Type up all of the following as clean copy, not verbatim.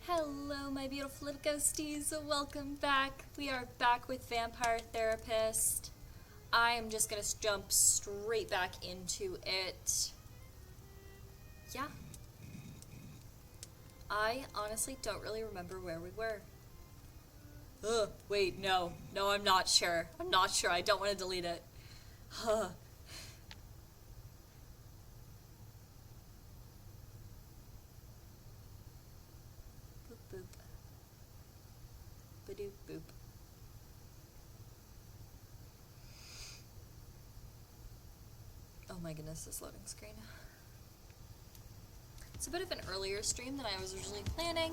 Hello, my beautiful little ghosties. Welcome back. We are back with Vampire Therapist. I am just going to jump straight back into it. Yeah. I honestly don't really remember where we were. Wait, no. No, I'm not sure. I don't want to delete it. Huh. Boop, boop. Ba-doop, boop. Oh my goodness, this loading screen. It's a bit of an earlier stream than I was originally planning,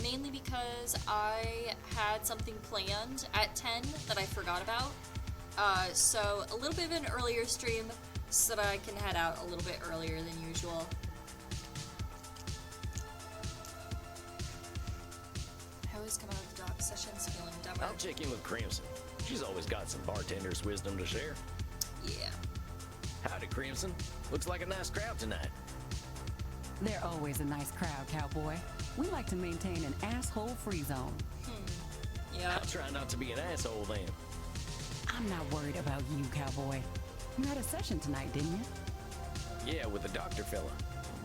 mainly because I had something planned at 10 that I forgot about. So a little bit of an earlier stream so that I can head out a little bit earlier than usual. I always come out of the doc sessions feeling dumber. I'll check in with Crimson. She's always got some bartender's wisdom to share. Yeah. Howdy, Crimson. Looks like a nice crowd tonight. They're always a nice crowd, cowboy. We like to maintain an asshole-free zone. Yeah. I'll try not to be an asshole then. I'm not worried about you, cowboy. You had a session tonight, didn't you? Yeah, with the doctor fella.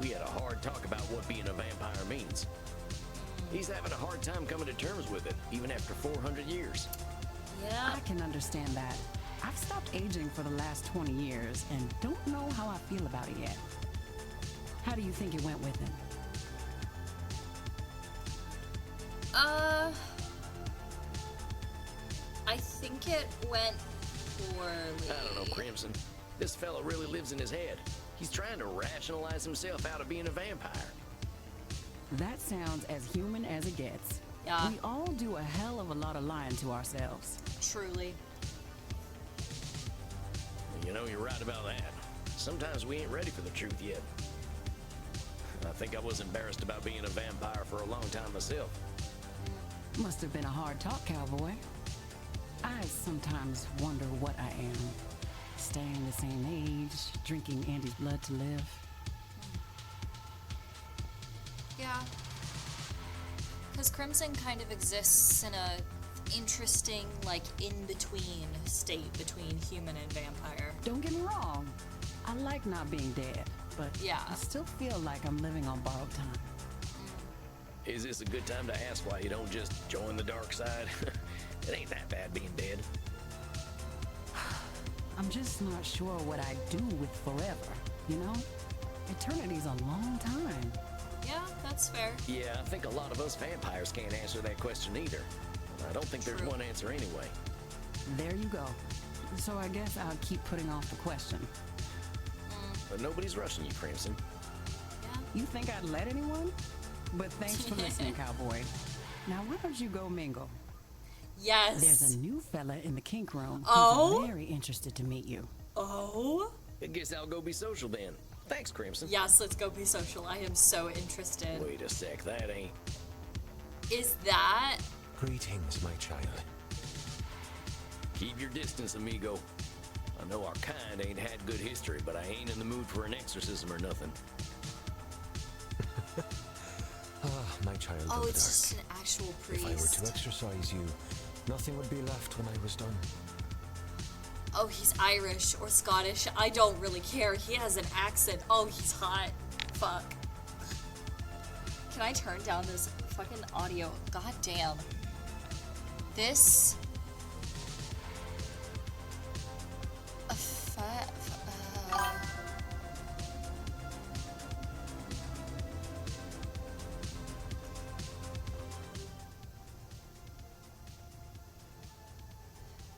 We had a hard talk about what being a vampire means. He's having a hard time coming to terms with it, even after 400 years. Yeah. I can understand that. I've stopped aging for the last 20 years and don't know how I feel about it yet. How do you think it went with him? I think it went poorly. I don't know, Crimson. This fella really lives in his head. He's trying to rationalize himself out of being a vampire. That sounds as human as it gets. Yeah. We all do a hell of a lot of lying to ourselves. Truly. You know, you're right about that. Sometimes we ain't ready for the truth yet. I think I was embarrassed about being a vampire for a long time myself. Must have been a hard talk, cowboy. I sometimes wonder what I am. Staying the same age, drinking Andy's blood to live. Yeah. Because Crimson kind of exists in a interesting, like, in-between state between human and vampire. Don't get me wrong. I like not being dead, but Yeah. I still feel like I'm living on borrowed time. Is this a good time to ask why you don't just join the dark side? It ain't that bad being dead. I'm just not sure what I do with forever, you know? Eternity's a long time. Yeah, that's fair. Yeah, I think a lot of us vampires can't answer that question either. I don't think there's True. one answer anyway. There you go. So I guess I'll keep putting off the question. But nobody's rushing you, Crimson. Yeah. You think I'd let anyone? But thanks for listening, cowboy. Now why don't you go mingle? Yes. There's a new fella in the kink room Oh? who's very interested to meet you. Oh? I guess I'll go be social then. Thanks, Crimson. Yes, let's go be social. I am so interested. Wait a sec, that ain't... Is that... Greetings, my child. Keep your distance, amigo. I know our kind ain't had good history, but I ain't in the mood for an exorcism or nothing. Ah, my child Oh, of the it's dark. just an actual If I were priest. to exorcise you, nothing would be left when I was done. Oh, he's Irish or Scottish. I don't really care. He has an accent. Oh, he's hot. Fuck. Can I turn down this fucking audio? God damn. This...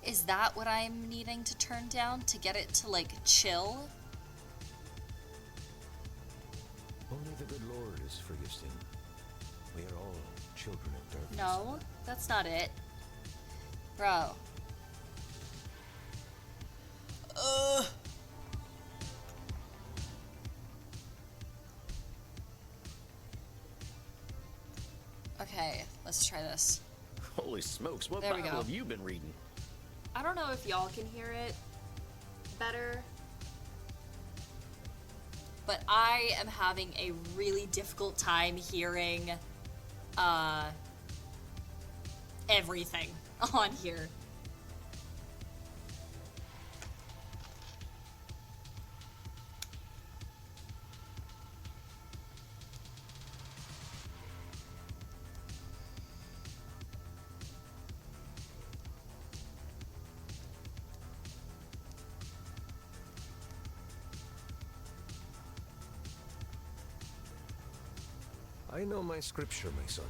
Is that what I'm needing to turn down to get it to, like, chill? Only the good Lord is forgiving. We are all children of darkness. No, that's not it. Bro. Ugh. Okay, let's try this. Holy smokes, what There we Bible go. have you been reading? I don't know if y'all can hear it better, but I am having a really difficult time hearing everything on here. I know my scripture, my son.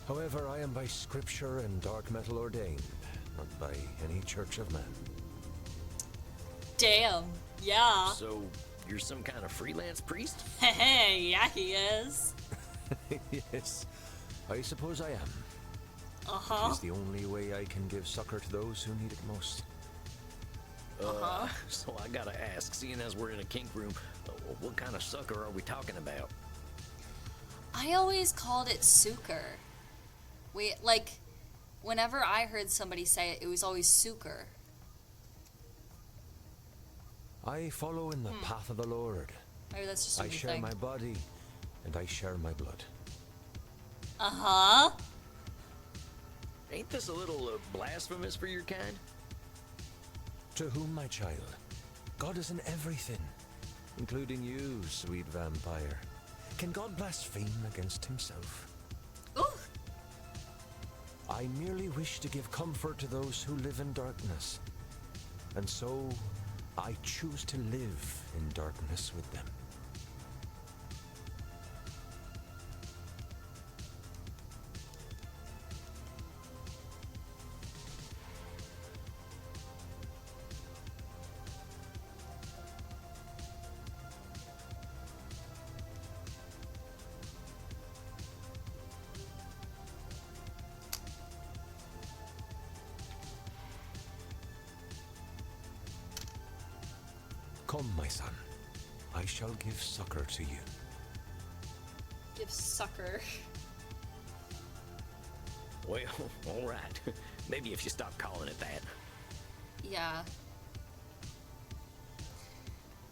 However, I am by scripture and dark metal ordained, not by any church of man. Damn. Yeah. So, you're some kind of freelance priest? Hey, yeah, he is. Yes, I suppose I am. Uh-huh. It's the only way I can give succor to those who need it most. So I gotta ask, seeing as we're in a kink room, what kind of sucker are we talking about? I always called it sucre. Like, whenever I heard somebody say it, it was always sucre. I follow in the path of the Lord. Maybe that's just a I new share thing. my body, and I share my blood. Uh-huh. Ain't this a little blasphemous for your kind? To whom, my child? God is in everything, including you, sweet vampire. Can God blaspheme against himself? Ooh. I merely wish to give comfort to those who live in darkness. And so, I choose to live in darkness with them. Come, my son. I shall give succor to you. Give sucker. Well, all right. Maybe if you stop calling it that. Yeah.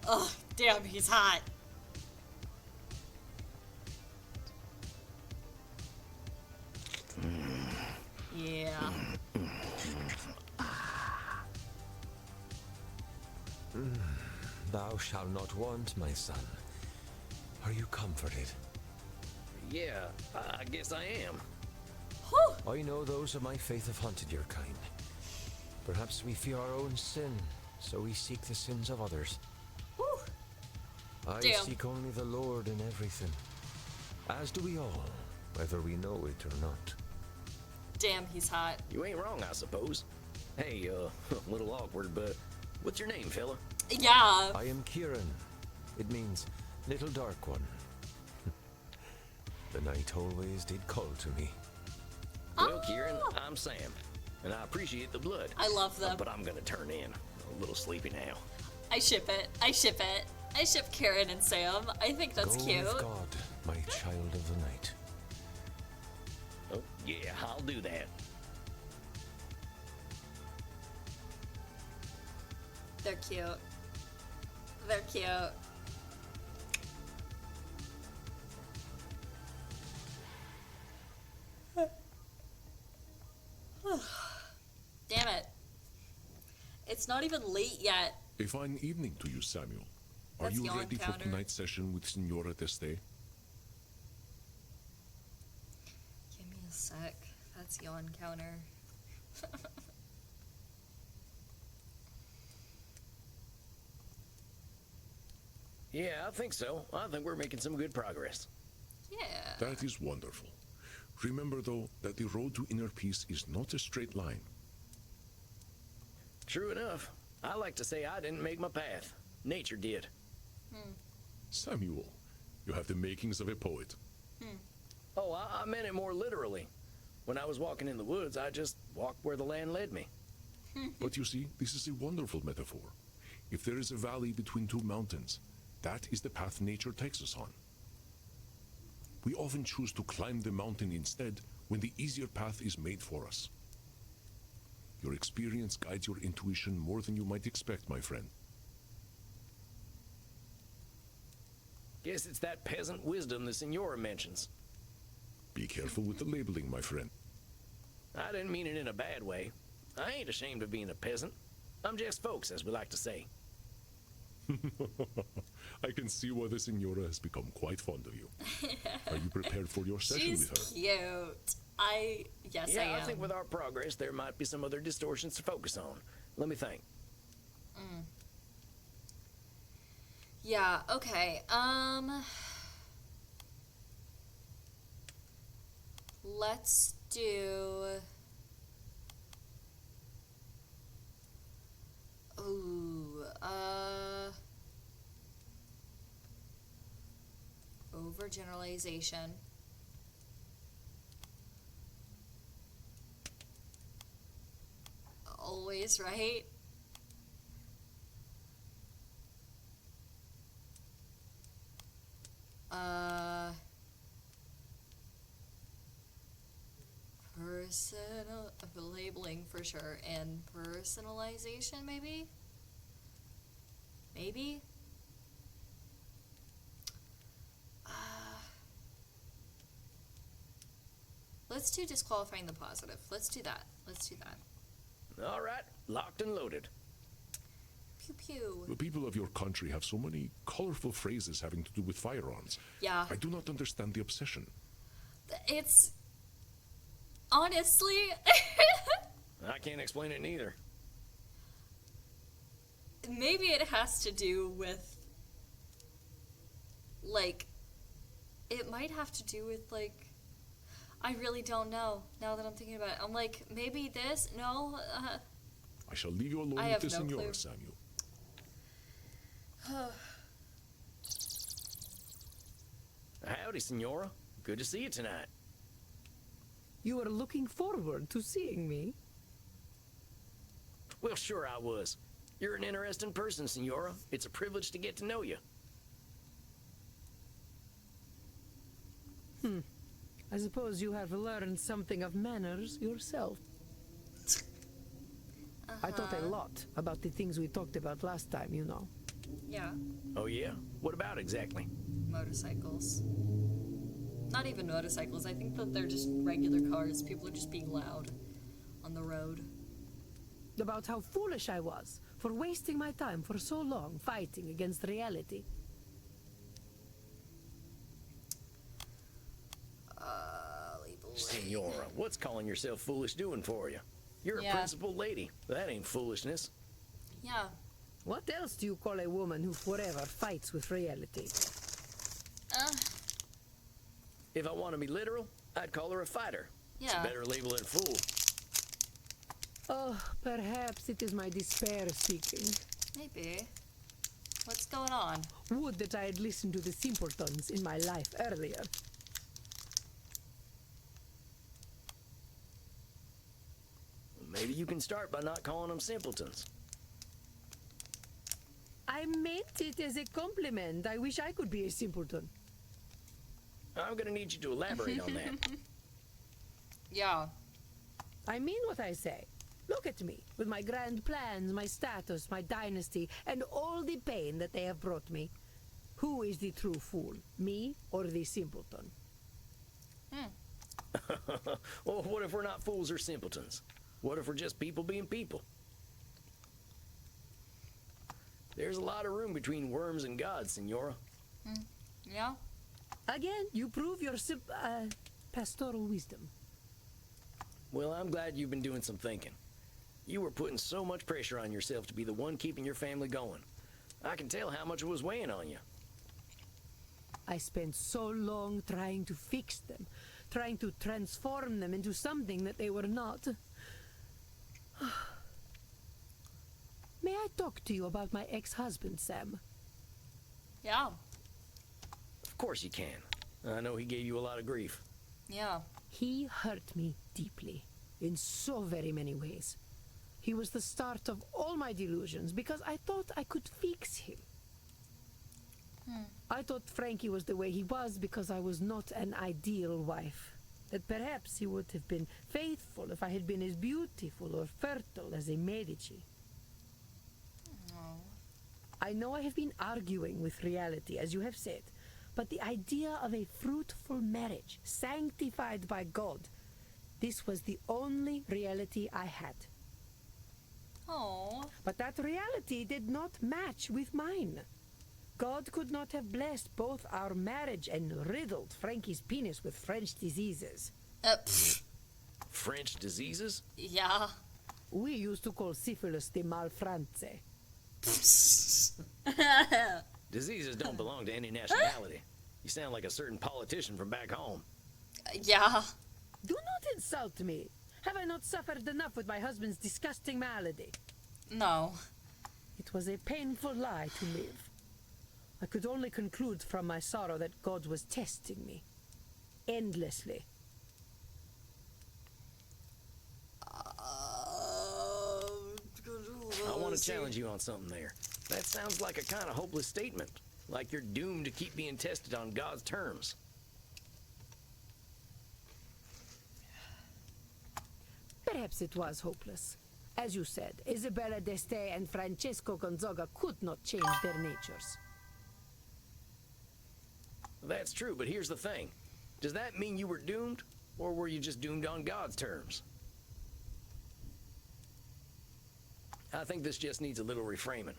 Oh, damn, he's hot. Yeah. Thou shalt not want, my son. Are you comforted? Yeah, I guess I am. Whew. I know those of my faith have hunted your kind. Perhaps we fear our own sin, so we seek the sins of others. Whew. I Damn. seek only the Lord in everything. As do we all, whether we know it or not. Damn, he's hot. You ain't wrong, I suppose. Hey, a little awkward, but what's your name, fella? Yeah. I am Kieran. It means little dark one. The night always did call to me. Well, Kieran, I'm Sam, and I appreciate the blood. I love them. But I'm gonna turn in. A little sleepy now. I ship it. I ship it. I ship Karen and Sam. I think that's Go cute. with God, my child of the night. Oh, yeah, I'll do that. They're cute. They're cute. Damn it. It's not even late yet. A fine evening to you, Samuel. Are That's you yawn ready counter. for tonight's session with Signora Teste? Give me a sec. That's yawn counter. Yeah, I think so. I think we're making some good progress. Yeah. That is wonderful. Remember, though, that the road to inner peace is not a straight line. True enough. I like to say I didn't make my path. Nature did. Samuel, you have the makings of a poet. Oh, I meant it more literally. When I was walking in the woods, I just walked where the land led me. But you see, this is a wonderful metaphor. If there is a valley between two mountains, that is the path nature takes us on. We often choose to climb the mountain instead when the easier path is made for us. Your experience guides your intuition more than you might expect, my friend. Guess it's that peasant wisdom the Signora mentions. Be careful with the labeling, my friend. I didn't mean it in a bad way. I ain't ashamed of being a peasant. I'm just folks, as we like to say. I can see why the Senora has become quite fond of you. Are you prepared for your session She's with her? cute. Yes, I Yeah, am. I think with our progress, there might be some other distortions to focus on. Let me think. Yeah, okay. Let's do... Ooh, overgeneralization. Always, right? Personal labeling for sure, and personalization maybe? Maybe? Let's do disqualifying the positive. Let's do that. Let's do that. All right, locked and loaded. Pew pew. The people of your country have so many colorful phrases having to do with firearms. Yeah. I do not understand the obsession. It's... Honestly... I can't explain it neither. Maybe it has to do with... Like... It might have to do with, like... I really don't know, now that I'm thinking about it. I'm like, maybe this? No? I shall leave you alone I with have the no Senora, clue. Samuel. Howdy, Senora. Good to see you tonight. You are looking forward to seeing me? Well, sure I was. You're an interesting person, Senora. It's a privilege to get to know you. I suppose you have learned something of manners yourself. I thought a lot about the things we talked about last time, you know. Yeah. Oh, yeah? What about exactly? Motorcycles. Not even motorcycles. I think that they're just regular cars. People are just being loud on the road. About how foolish I was for wasting my time for so long fighting against reality. Senora, what's calling yourself foolish doing for you? You're Yeah. a principled lady. That ain't foolishness. Yeah. What else do you call a woman who forever fights with reality? If I want to be literal, I'd call her a fighter. It's Yeah. a better label than fool. Oh, perhaps it is my despair speaking. Maybe. What's going on? Would that I had listened to the simpletons in my life earlier. Maybe you can start by not calling them simpletons. I meant it as a compliment. I wish I could be a simpleton. I'm gonna need you to elaborate on that. Yeah. I mean what I say. Look at me, with my grand plans, my status, my dynasty, and all the pain that they have brought me. Who is the true fool, me or the simpleton? Well, what if we're not fools or simpletons? What if we're just people being people? There's a lot of room between worms and gods, Senora. Yeah? Again, you prove your pastoral wisdom. Well, I'm glad you've been doing some thinking. You were putting so much pressure on yourself to be the one keeping your family going. I can tell how much it was weighing on you. I spent so long trying to fix them, trying to transform them into something that they were not. May I talk to you about my ex-husband, Sam? Yeah. Of course you can. I know he gave you a lot of grief. Yeah. He hurt me deeply, in so very many ways. He was the start of all my delusions because I thought I could fix him. I thought Frankie was the way he was because I was not an ideal wife. That perhaps he would have been faithful if I had been as beautiful or fertile as a Medici. I know I have been arguing with reality, as you have said, But the idea of a fruitful marriage, sanctified by God, this was the only reality I had. Oh. But that reality did not match with mine. God could not have blessed both our marriage and riddled Frankie's penis with French diseases. Pfft. French diseases? Yeah. We used to call syphilis the malfrance. Diseases don't belong to any nationality. You sound like a certain politician from back home. Yeah. Do not insult me. Have I not suffered enough with my husband's disgusting malady? No. It was a painful lie to live. I could only conclude from my sorrow that God was testing me. Endlessly. I want to challenge you on something there. That sounds like a kind of hopeless statement. Like you're doomed to keep being tested on God's terms. Perhaps it was hopeless. As you said, Isabella d'Este and Francesco Gonzaga could not change their natures. That's true, but here's the thing. Does that mean you were doomed, or were you just doomed on God's terms? I think this just needs a little reframing.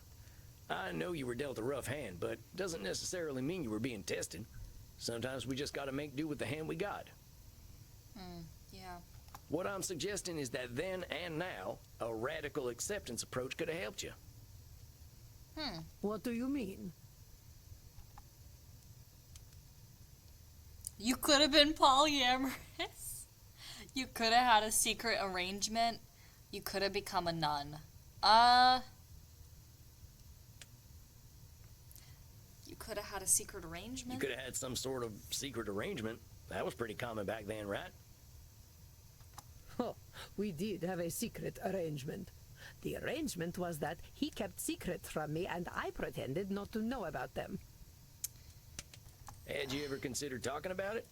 I know you were dealt a rough hand, but doesn't necessarily mean you were being tested. Sometimes we just gotta make do with the hand we got. Yeah. What I'm suggesting is that then and now, a radical acceptance approach could have helped you. What do you mean? You could have been polyamorous. You could have had a secret arrangement. You could have become a nun. You could have had a secret You arrangement. could have had some sort of secret arrangement. That was pretty common back then, right? Oh, we did have a secret arrangement. The arrangement was that he kept secrets from me and I pretended not to know about them. Had you ever considered talking about it?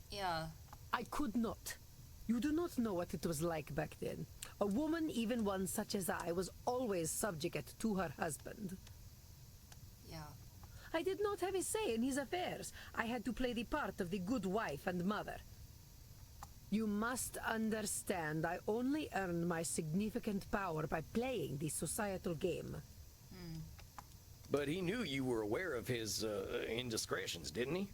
Yeah. I could not. You do not know what it was like back then. A woman, even one such as I, was always subject to her husband. Yeah. I did not have a say in his affairs. I had to play the part of the good wife and mother. You must understand, I only earned my significant power by playing the societal game. But he knew you were aware of his indiscretions, didn't he?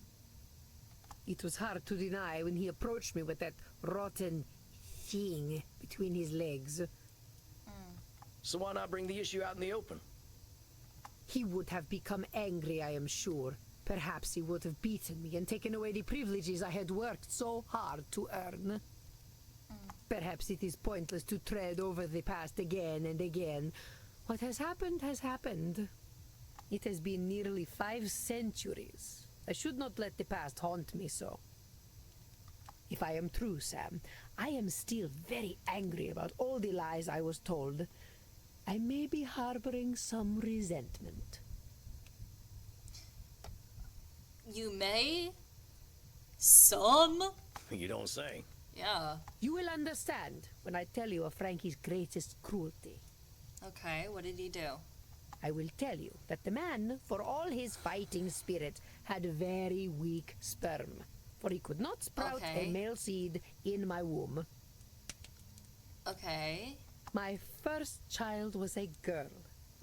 It was hard to deny when he approached me with that rotten thing between his legs. So why not bring the issue out in the open? He would have become angry, I am sure. Perhaps he would have beaten me and taken away the privileges I had worked so hard to earn. Perhaps it is pointless to tread over the past again and again. What has happened has happened. It has been nearly 5 centuries. I should not let the past haunt me so. If I am true, Sam, I am still very angry about all the lies I was told. I may be harboring some resentment. You may? Some? You don't say. Yeah. You will understand when I tell you of Frankie's greatest cruelty. Okay, what did he do? I will tell you that the man, for all his fighting spirit, had very weak sperm, for he could not sprout Okay. a male seed in my womb. Okay. My first child was a girl.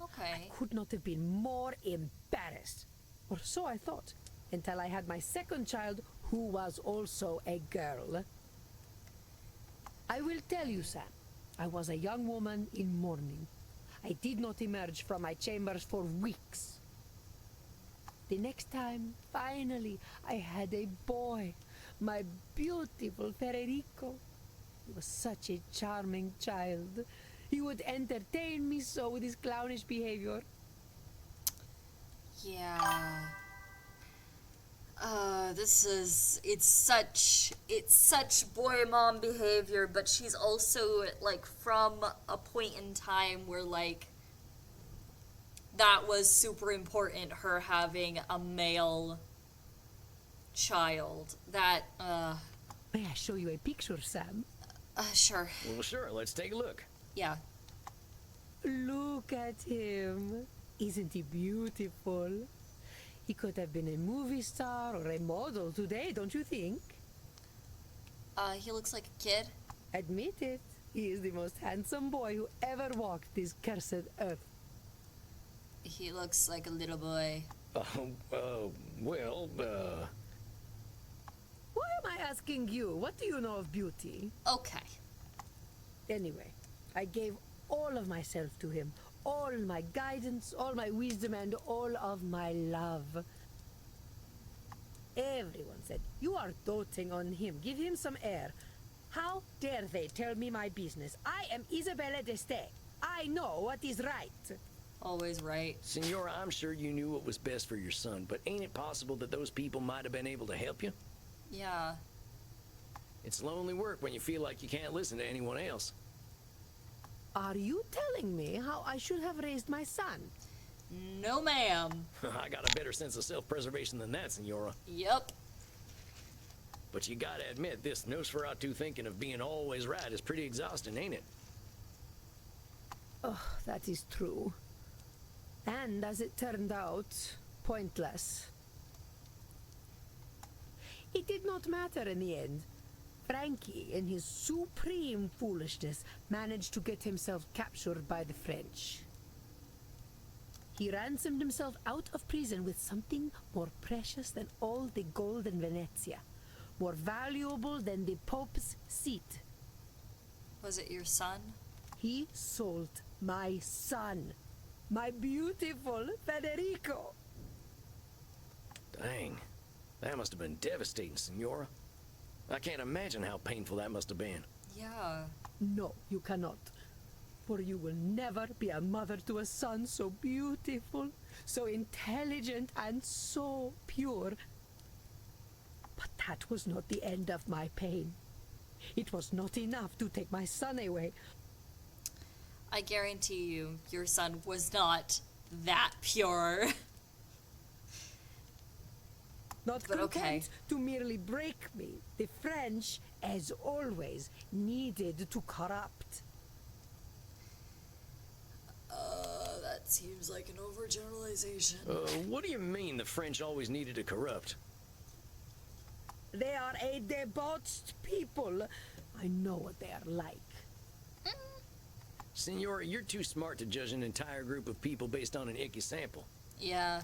Okay. Could not have been more embarrassed, or so I thought, until I had my second child, who was also a girl. I will tell you, Sam, I was a young woman in mourning. I did not emerge from my chambers for weeks. The next time, finally, I had a boy, my beautiful Federico. He was such a charming child. He would entertain me so with his clownish behavior. Yeah. It's such boy mom behavior, but she's also, like, from a point in time where, like, that was super important, her having a male child. That, May I show you a picture, Sam? sure. Well, sure, let's take a look. Yeah. Look at him. Isn't he beautiful? He could have been a movie star or a model today, don't you think? He looks like a kid. Admit it, he is the most handsome boy who ever walked this cursed earth. He looks like a little boy. Well, Why am I asking you? What do you know of beauty? Okay. Anyway, I gave all of myself to him. All my guidance, all my wisdom, and all of my love. Everyone said, you are doting on him. Give him some air. How dare they tell me my business? I am Isabella d'Este. I know what is right. Always right. Senora, I'm sure you knew what was best for your son, but ain't it possible that those people might have been able to help you? Yeah. It's lonely work when you feel like you can't listen to anyone else. Are you telling me how I should have raised my son? No, ma'am. I got a better sense of self-preservation than that, Senora. Yep. But you gotta admit, this Nosferatu thinking of being always right is pretty exhausting, ain't it? Oh, that is true. And as it turned out, pointless. It did not matter in the end. Frankie, in his supreme foolishness, managed to get himself captured by the French. He ransomed himself out of prison with something more precious than all the gold in Venezia, more valuable than the Pope's seat. Was it your son? He sold my son, my beautiful Federico. Dang. That must have been devastating, Senora. I can't imagine how painful that must have been. Yeah. No, you cannot. For you will never be a mother to a son so beautiful, so intelligent, and so pure. But that was not the end of my pain. It was not enough to take my son away. I guarantee you, your son was not that pure. Not But content okay. to merely break me, the French, as always, needed to corrupt. That seems like an overgeneralization. What do you mean the French always needed to corrupt? They are a debauched people. I know what they are like. Senora, you're too smart to judge an entire group of people based on an icky sample. Yeah.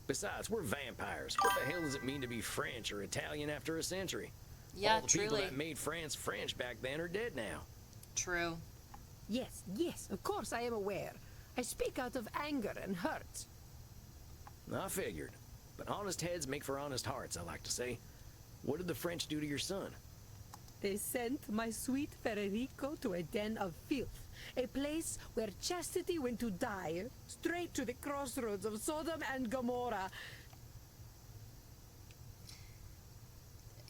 Besides, we're vampires. What the hell does it mean to be French or Italian after a century? Yeah, All the people truly. that made France French back then are dead now. True. Yes, of course I am aware. I speak out of anger and hurt. I figured. But honest heads make for honest hearts, I like to say. What did the French do to your son? They sent my sweet Federico to a den of filth, a place where chastity went to die, straight to the crossroads of Sodom and Gomorrah.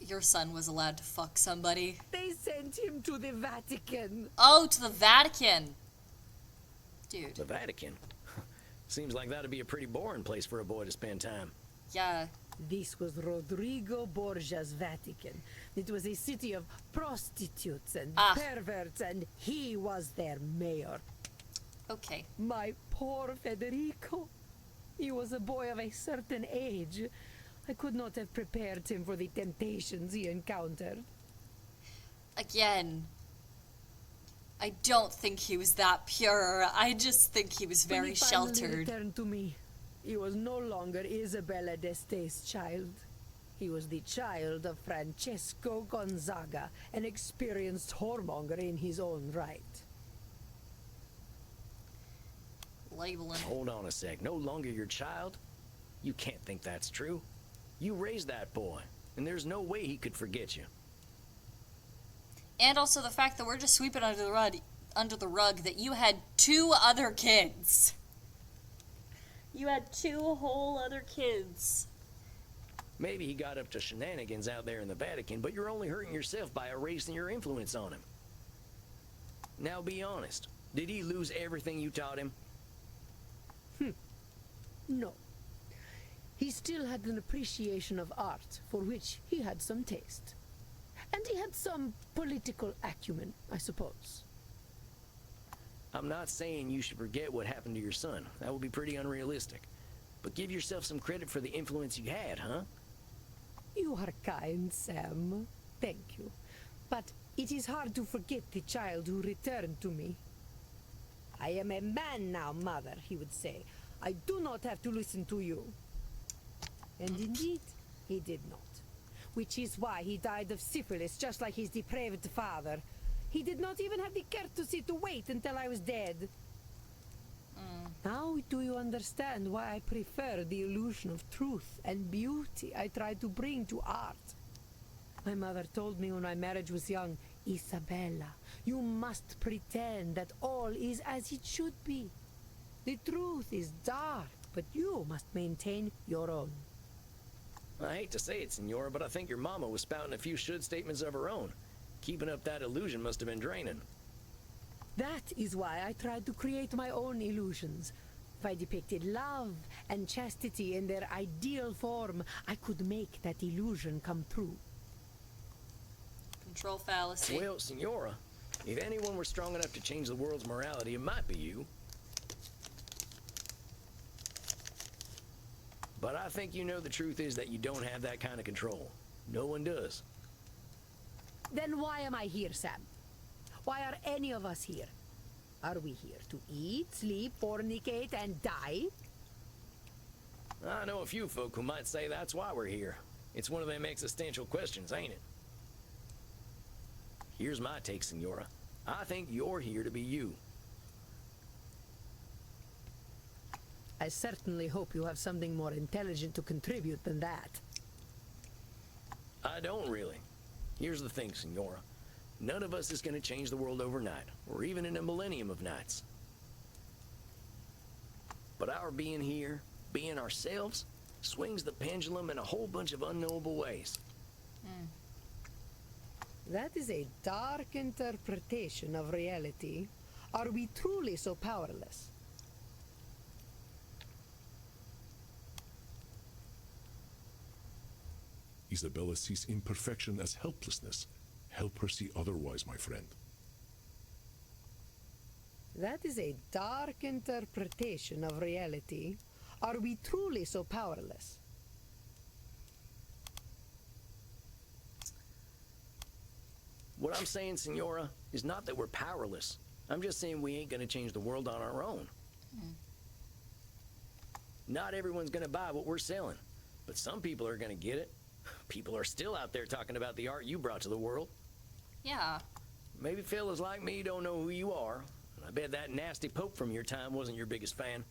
Your son was allowed to fuck somebody. They sent him to the Vatican. Oh, to the Vatican. Dude. The Vatican? Seems like that'd be a pretty boring place for a boy to spend time. Yeah. This was Rodrigo Borgia's Vatican. It was a city of prostitutes and perverts, and he was their mayor. Okay. My poor Federico. He was a boy of a certain age. I could not have prepared him for the temptations he encountered. Again, I don't think he was that pure. I just think he was When very he finally sheltered. returned to me, he was no longer Isabella d'Este's child. He was the child of Francesco Gonzaga, an experienced whoremonger in his own right. Labeling. Hold on a sec. No longer your child? You can't think that's true. You raised that boy, and there's no way he could forget you. And also the fact that we're just sweeping under the rug that you had 2 other kids. You had 2 whole other kids. Maybe he got up to shenanigans out there in the Vatican, but you're only hurting yourself by erasing your influence on him. Now be honest. Did he lose everything you taught him? No. He still had an appreciation of art, for which he had some taste. And he had some political acumen, I suppose. I'm not saying you should forget what happened to your son. That would be pretty unrealistic. but give yourself some credit for the influence you had, huh? You are kind, Sam. Thank you. But it is hard to forget the child who returned to me. I am a man now, Mother, he would say. I do not have to listen to you. And indeed, he did not. Which is why he died of syphilis, just like his depraved father. He did not even have the courtesy to wait until I was dead. Now do you understand why I prefer the illusion of truth and beauty I tried to bring to art? My mother told me when my marriage was young, Isabella, you must pretend that all is as it should be. The truth is dark, but you must maintain your own. I hate to say it, Senora, but I think your mama was spouting a few should statements of her own. Keeping up that illusion must have been draining. That is why I tried to create my own illusions. If I depicted love and chastity in their ideal form, I could make that illusion come true. Control fallacy. Well, Senora, if anyone were strong enough to change the world's morality, it might be you. But I think you know the truth is that you don't have that kind of control. No one does. Then why am I here, Sam? Why are any of us here? Are we here to eat, sleep, fornicate, and die? I know a few folk who might say that's why we're here. It's one of them existential questions, ain't it? Here's my take, Senora. I think you're here to be you. I certainly hope you have something more intelligent to contribute than that. I don't really. Here's the thing, Senora. None of us is going to change the world overnight, or even in a millennium of nights. But our being here, being ourselves, swings the pendulum in a whole bunch of unknowable ways. That is a dark interpretation of reality. Are we truly so powerless? Isabella sees imperfection as helplessness. Help her see otherwise, my friend. That is a dark interpretation of reality. Are we truly so powerless? What I'm saying, Senora, is not that we're powerless. I'm just saying we ain't going to change the world on our own. Not everyone's going to buy what we're selling, but some people are going to get it. People are still out there talking about the art you brought to the world. Yeah. Maybe fellas like me don't know who you are, and I bet that nasty pope from your time wasn't your biggest fan.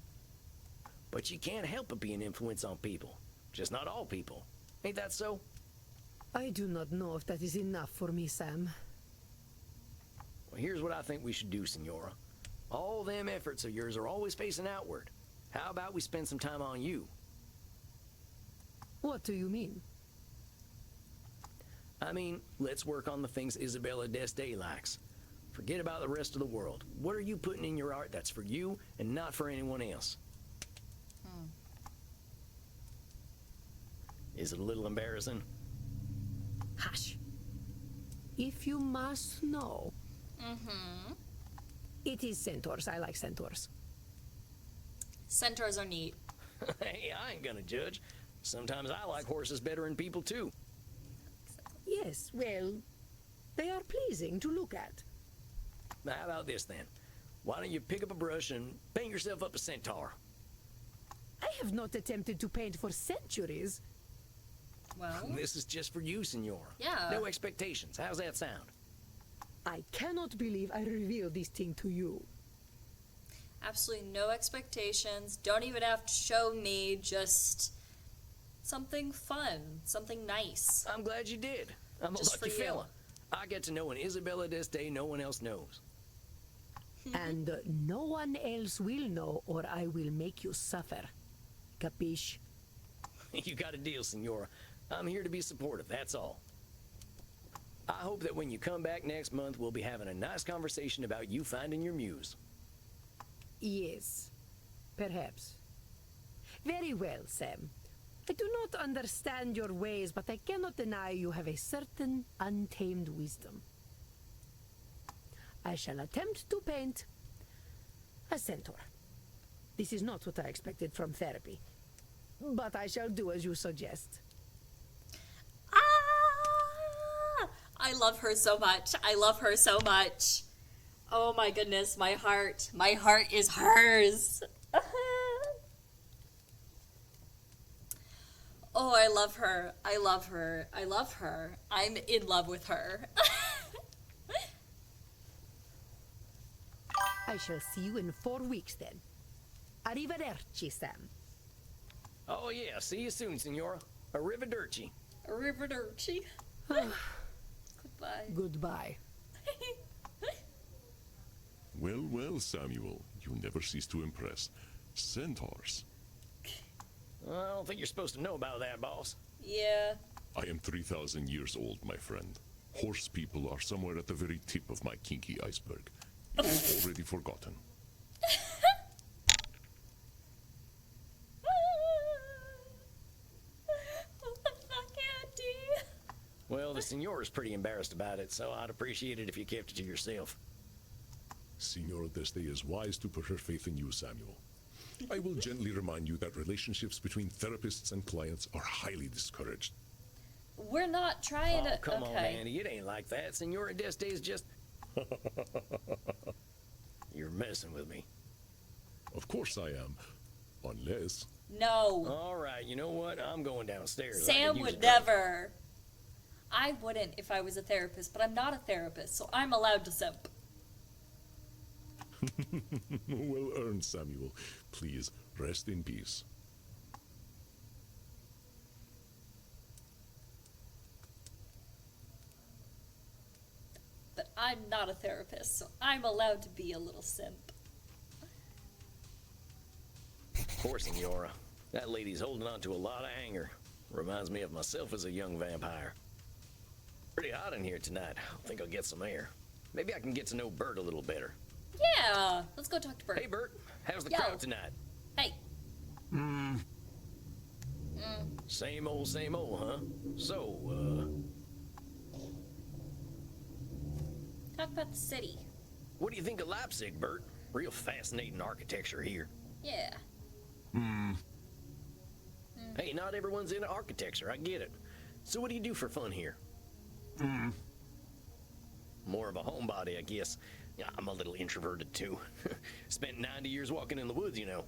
But you can't help but be an influence on people. Just not all people. Ain't that so? I do not know if that is enough for me, Sam. Well, here's what I think we should do, Senora. All them efforts of yours are always facing outward. How about we spend some time on you? What do you mean? I mean, let's work on the things Isabella D'Este likes. Forget about the rest of the world. What are you putting in your art that's for you and not for anyone else? Is it a little embarrassing? Hush. If you must know. It is centaurs. I like centaurs. Centaurs are neat. Hey, I ain't gonna judge. Sometimes I like horses better than people, too. Yes, well, they are pleasing to look at. Now, how about this, then? Why don't you pick up a brush and paint yourself up a centaur? I have not attempted to paint for centuries. Well, This is just for you, Senora. Yeah. No expectations. How's that sound? I cannot believe I revealed this thing to you. absolutely no expectations. Don't even have to show me, just something fun, something nice. I'm glad you did. I'm Just a lucky for you. fella. I get to know an Isabella D'Este no one else knows. And no one else will know, or I will make you suffer. Capiche? You got a deal, Senora. I'm here to be supportive, that's all. I hope that when you come back next month, we'll be having a nice conversation about you finding your muse. Yes, perhaps. Very well, Sam. I do not understand your ways, but I cannot deny you have a certain untamed wisdom. I shall attempt to paint a centaur. This is not what I expected from therapy. but I shall do as you suggest. Ah! I love her so much. I love her so much. Oh my goodness, my heart. My heart is hers. Oh, I love her. I love her. I love her. I'm in love with her. I shall see you in 4 weeks then. Arrivederci, Sam. Oh, yeah. See you soon, Senora. Arrivederci. Arrivederci. Goodbye. Goodbye. Well, well, Samuel, you never cease to impress. Centaurs. I don't think you're supposed to know about that, boss. Yeah. I am 3,000 years old, my friend. Horse people are somewhere at the very tip of my kinky iceberg. You've already forgotten. What the fuck, Andy? Well, the Senora's pretty embarrassed about it, so I'd appreciate it if you kept it to yourself. Signora Deste is wise to put her faith in you, Samuel. I will gently remind you that relationships between therapists and clients are highly discouraged. We're not trying Oh, to. come on, okay. Andy. It ain't like that. Senora Deste is just... You're messing with me. Of course I am. Unless... No. All right, you know what? I'm going downstairs. I Sam could use a would drink. never. I wouldn't if I was a therapist, but I'm not a therapist, so I'm allowed to simp. Well earned, Samuel. Please, rest in peace. But I'm not a therapist, so I'm allowed to be a little simp. Poor Senora. That lady's holding on to a lot of anger. Reminds me of myself as a young vampire. Pretty hot in here tonight. I think I'll get some air. Maybe I can get to know Bert a little better. Yeah, let's go talk to Bert. Hey, Bert. How's the Yo. crowd tonight? Hey. Same old, huh? So, Talk about the city. what do you think of Leipzig, Bert? Real fascinating architecture here. Yeah. Hey, not everyone's into architecture, I get it. So what do you do for fun here? More of a homebody, I guess. Yeah, I'm a little introverted, too. Spent 90 years walking in the woods, you know.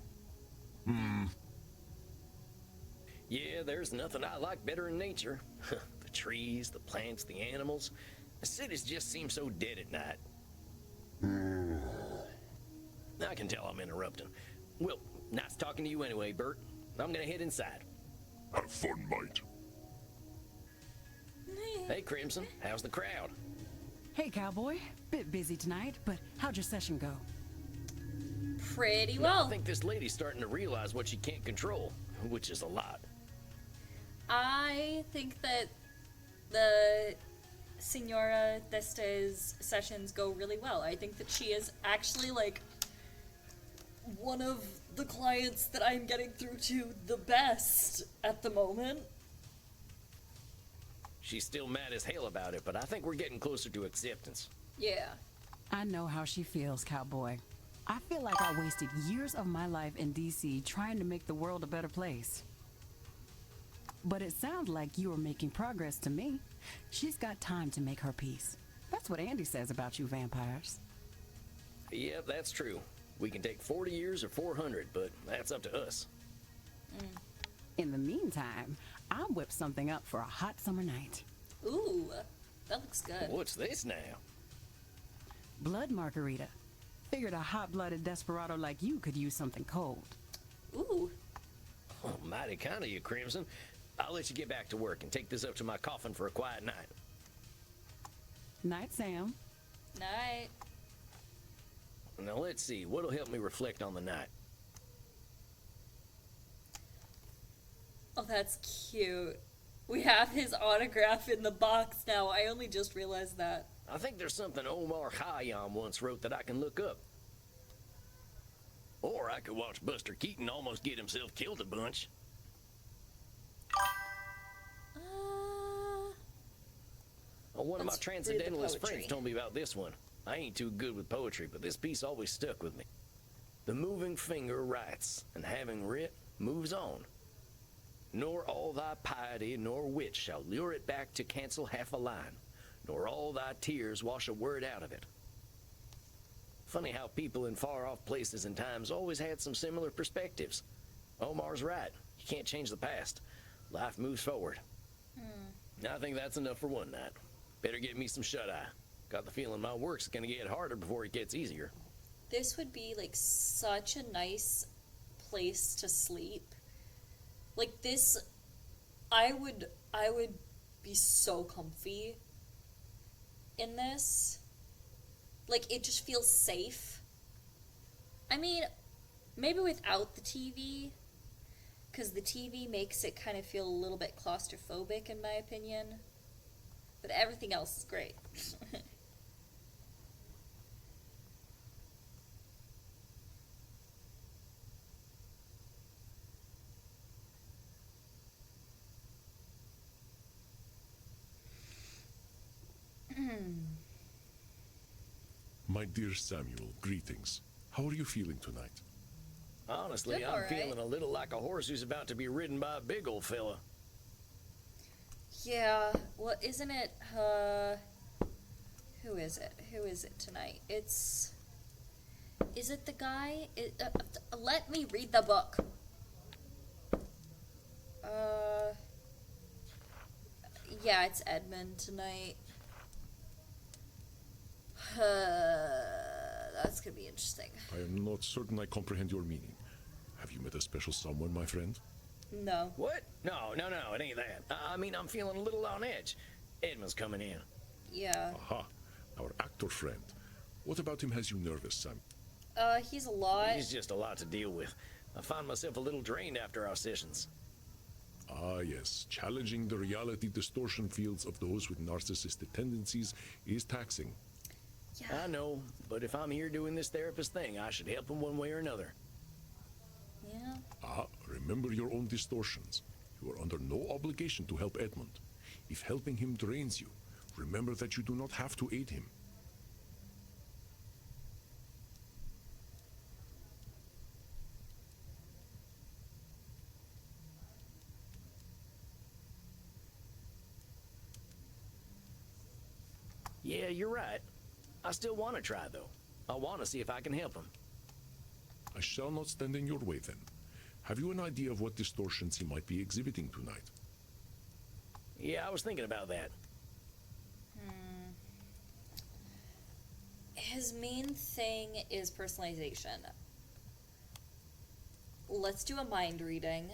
Yeah, there's nothing I like better in nature. The trees, the plants, the animals. The cities just seem so dead at night. I can tell I'm interrupting. Well, nice talking to you anyway, Bert. I'm gonna head inside. Have fun, mate. Hey, Crimson, how's the crowd? Hey, cowboy. Bit busy tonight, but how'd your session go? Pretty I well. think this lady's starting to realize what she can't control, which is a lot. I think that the Senora Deste's sessions go really well. I think that she is actually, like, one of the clients that I'm getting through to the best at the moment. She's still mad as hell about it, but I think we're getting closer to acceptance. Yeah. I know how she feels, cowboy. I feel like I wasted years of my life in D.C. trying to make the world a better place. But it sounds like you are making progress to me. She's got time to make her peace. That's what Andy says about you vampires. Yep, that's true. We can take 40 years or 400, but that's up to us. In the meantime, I'll whip something up for a hot summer night. Ooh, that looks good. What's this now? Blood margarita. Figured a hot-blooded desperado like you could use something cold. Ooh. Oh, mighty kind of you, Crimson. I'll let you get back to work and take this up to my coffin for a quiet night. Night, Sam. Night. Now let's see, what'll help me reflect on the night? Oh, that's cute. We have his autograph in the box now. I only just realized that. I think there's something Omar Khayyam once wrote that I can look up. Or I could watch Buster Keaton almost get himself killed a bunch. One of my Let's read the transcendentalist poetry. friends told me about this one. I ain't too good with poetry, but this piece always stuck with me. The moving finger writes, and having writ, moves on. Nor all thy piety nor wit shall lure it back to cancel half a line, nor all thy tears wash a word out of it. Funny how people in far-off places and times always had some similar perspectives. Omar's right. You can't change the past. Life moves forward. I think that's enough for one night. Better get me some shut-eye. Got the feeling my work's gonna get harder before it gets easier. This would be like such a nice place to sleep. Like this, I would be so comfy in this. Like it just feels safe. I mean, maybe without the TV, because the TV makes it kind of feel a little bit claustrophobic in my opinion. But everything else is great. My dear Samuel, greetings. How are you feeling tonight? Honestly, Good, I'm all right. feeling a little like a horse who's about to be ridden by a big old fella. Yeah, well, isn't it, who is it? Who is it tonight? Is it the guy? Let me read the book. Yeah, it's Edmund tonight. That's gonna be interesting. I am not certain I comprehend your meaning. Have you met a special someone, my friend? No. What? No, it ain't that. I mean, I'm feeling a little on edge. Edmund's coming in. Yeah. Aha, our actor friend. What about him has you nervous, Sam? He's a lot. He's just a lot to deal with. I find myself a little drained after our sessions. Ah, yes. Challenging the reality distortion fields of those with narcissistic tendencies is taxing. Yeah. I know, but if I'm here doing this therapist thing, I should help him one way or another. Yeah. Ah, remember your own distortions. You are under no obligation to help Edmund. If helping him drains you, remember that you do not have to aid him. Yeah, you're right. I still want to try, though. I want to see if I can help him. I shall not stand in your way then. Have you an idea of what distortions he might be exhibiting tonight? Yeah, I was thinking about that. His main thing is personalization. Let's do a mind reading.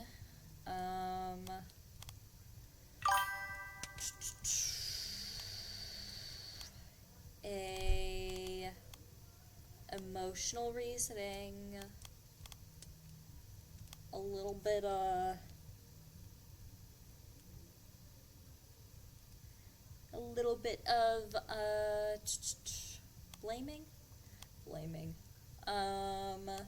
A emotional reasoning. A little bit of blaming. And then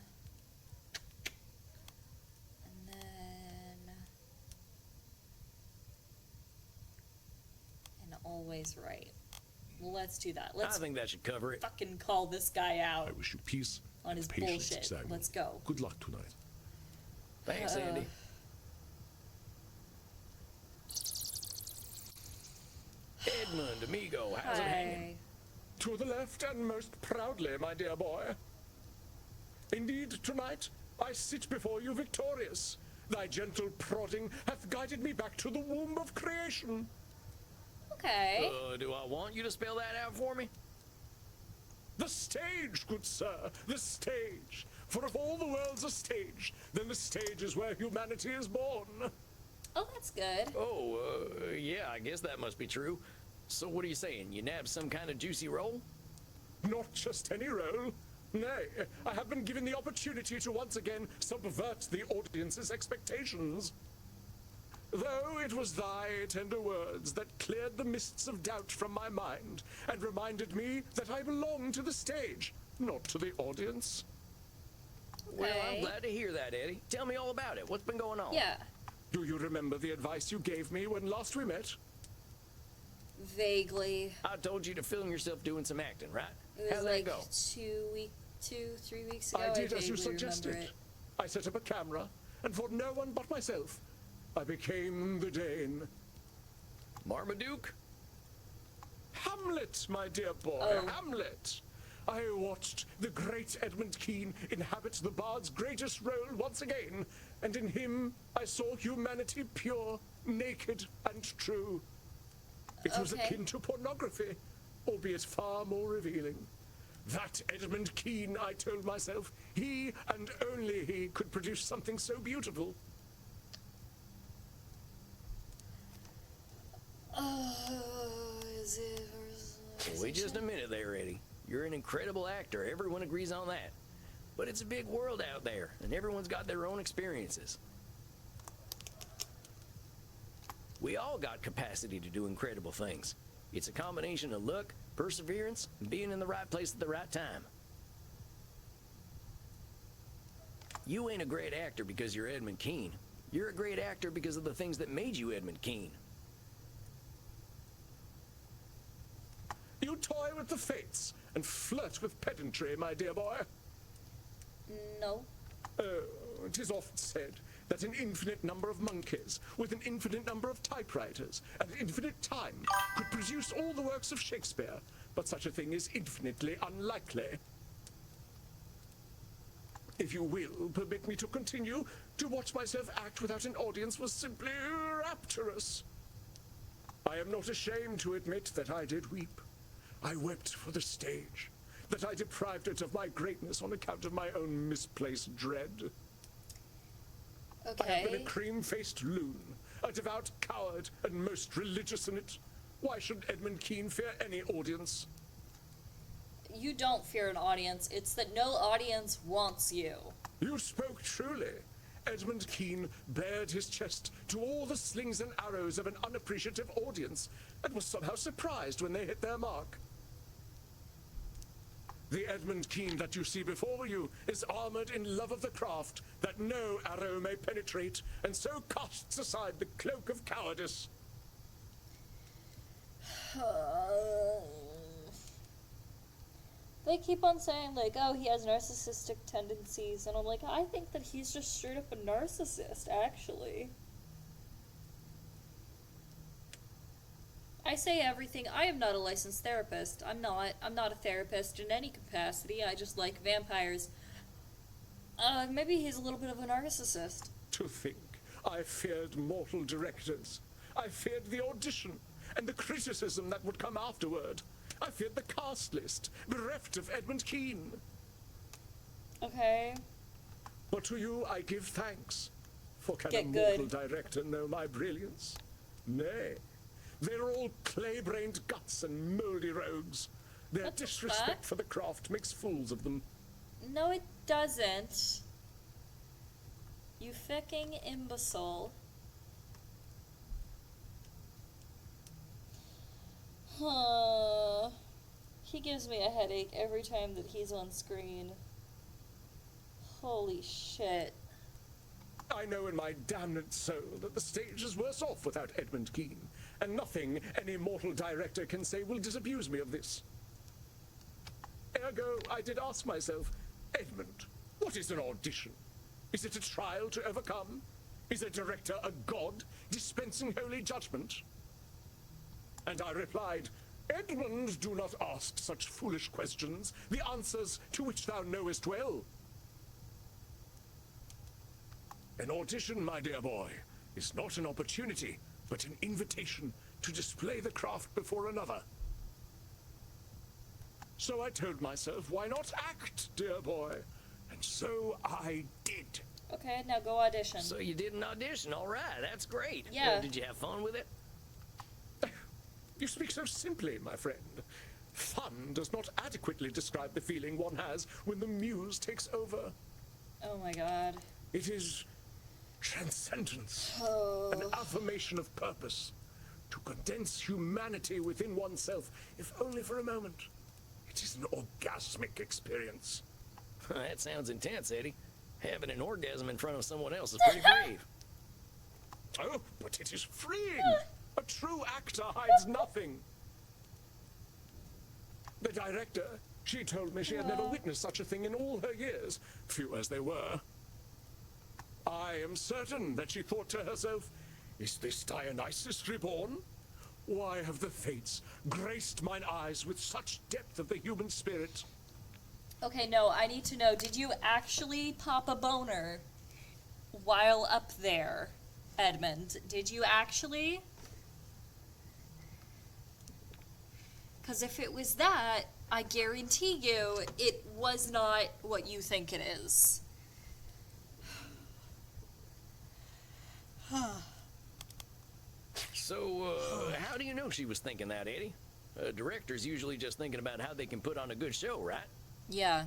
and always right. Well, let's do that. I Let's think that should cover it. fucking call this guy out I wish you peace on and his patience, bullshit. Samuel. Let's go. Good luck tonight. Thanks, Andy. Edmund, amigo, how's it hanging? Hi. To the left and most proudly, my dear boy. Indeed, tonight I sit before you victorious. Thy gentle prodding hath guided me back to the womb of creation. Okay. Do I want you to spell that out for me? The stage, good sir, the stage. For if all the world's a stage, then the stage is where humanity is born. Oh, that's good. Oh, yeah, I guess that must be true. So what are you saying? You nabbed some kind of juicy role? Not just any role. Nay, I have been given the opportunity to once again subvert the audience's expectations. Though it was thy tender words that cleared the mists of doubt from my mind and reminded me that I belong to the stage, not to the audience. Well, I'm Okay. glad to hear that, Eddie. Tell me all about it. What's been going on? Yeah. Do you remember the advice you gave me when last we met? Vaguely. I told you to film yourself doing some acting, right? It was How'd that like go? 3 weeks ago. I did as you vaguely remember suggested. it. I set up a camera, and for no one but myself, I became the Dane. Marmaduke? Hamlet, my dear boy, Oh. Hamlet. I watched the great Edmund Kean inhabit the bard's greatest role once again, and in him I saw humanity pure, naked, and true. It was Okay. akin to pornography, albeit far more revealing. That Edmund Kean, I told myself, he and only he could produce something so beautiful. Is it? Wait just a minute there, Eddie. You're an incredible actor. Everyone agrees on that. But it's a big world out there, and everyone's got their own experiences. We all got capacity to do incredible things. It's a combination of luck, perseverance, and being in the right place at the right time. You ain't a great actor because you're Edmund Kean. You're a great actor because of the things that made you Edmund Kean. You toy with the fates and flirt with pedantry, my dear boy. No. Oh, it is often said that an infinite number of monkeys with an infinite number of typewriters and infinite time could produce all the works of Shakespeare, but such a thing is infinitely unlikely. If you will permit me to continue, to watch myself act without an audience was simply rapturous. I am not ashamed to admit that I did weep. I wept for the stage, that I deprived it of my greatness on account of my own misplaced dread. I have been a Okay. cream-faced loon, a devout coward, and most religious in it. Why should Edmund Kean fear any audience? You don't fear an audience. It's that no audience wants you. You spoke truly. Edmund Kean bared his chest to all the slings and arrows of an unappreciative audience, and was somehow surprised when they hit their mark. The Edmund Kean that you see before you is armored in love of the craft that no arrow may penetrate, and so casts aside the cloak of cowardice. They keep on saying, like, oh, he has narcissistic tendencies, and I'm like, I think that he's just straight up a narcissist, actually. I say everything. I am not a licensed therapist. I'm not a therapist in any capacity. I just like vampires. Maybe he's a little bit of a narcissist. To think, I feared mortal directors. I feared the audition, and the criticism that would come afterward. I feared the cast list, bereft of Edmund Kean. Okay. But to you I give thanks. For can a Get mortal good. director know my brilliance? Nay, they're all clay-brained guts and mouldy rogues. Their What the disrespect fuck? for the craft makes fools of them. No, it doesn't. You fucking imbecile. Huh. He gives me a headache every time that he's on screen. Holy shit. I know in my damned soul that the stage is worse off without Edmund Kean, and nothing any mortal director can say will disabuse me of this. Ergo, I did ask myself, Edmund, what is an audition? Is it a trial to overcome? Is a director a god dispensing holy judgment? And I replied, Edmund, do not ask such foolish questions, the answers to which thou knowest well. An audition, my dear boy, is not an opportunity, but an invitation to display the craft before another. So I told myself, why not act, dear boy? And so I did. Okay, now go audition. So you did an audition, all right, that's great. Yeah. Did you have fun with it? You speak so simply, my friend. Fun does not adequately describe the feeling one has when the muse takes over. Oh my god. It is transcendence, an Oh. affirmation of purpose, to condense humanity within oneself, if only for a moment. It is an orgasmic experience. That sounds intense, Eddie. Having an orgasm in front of someone else is pretty brave. Oh, but it is freeing. A true actor hides nothing. The director, she told me she had never witnessed such a thing in all her years, few as they were. I am certain that she thought to herself, Is this Dionysus reborn? Why have the fates graced mine eyes with such depth of the human spirit? Okay, no, I need to know, did you actually pop a boner while up there, Edmund? Did you actually? Because if it was that, I guarantee you it was not what you think it is. So, how do you know she was thinking that, Eddie? Directors usually just thinking about how they can put on a good show, right? Yeah.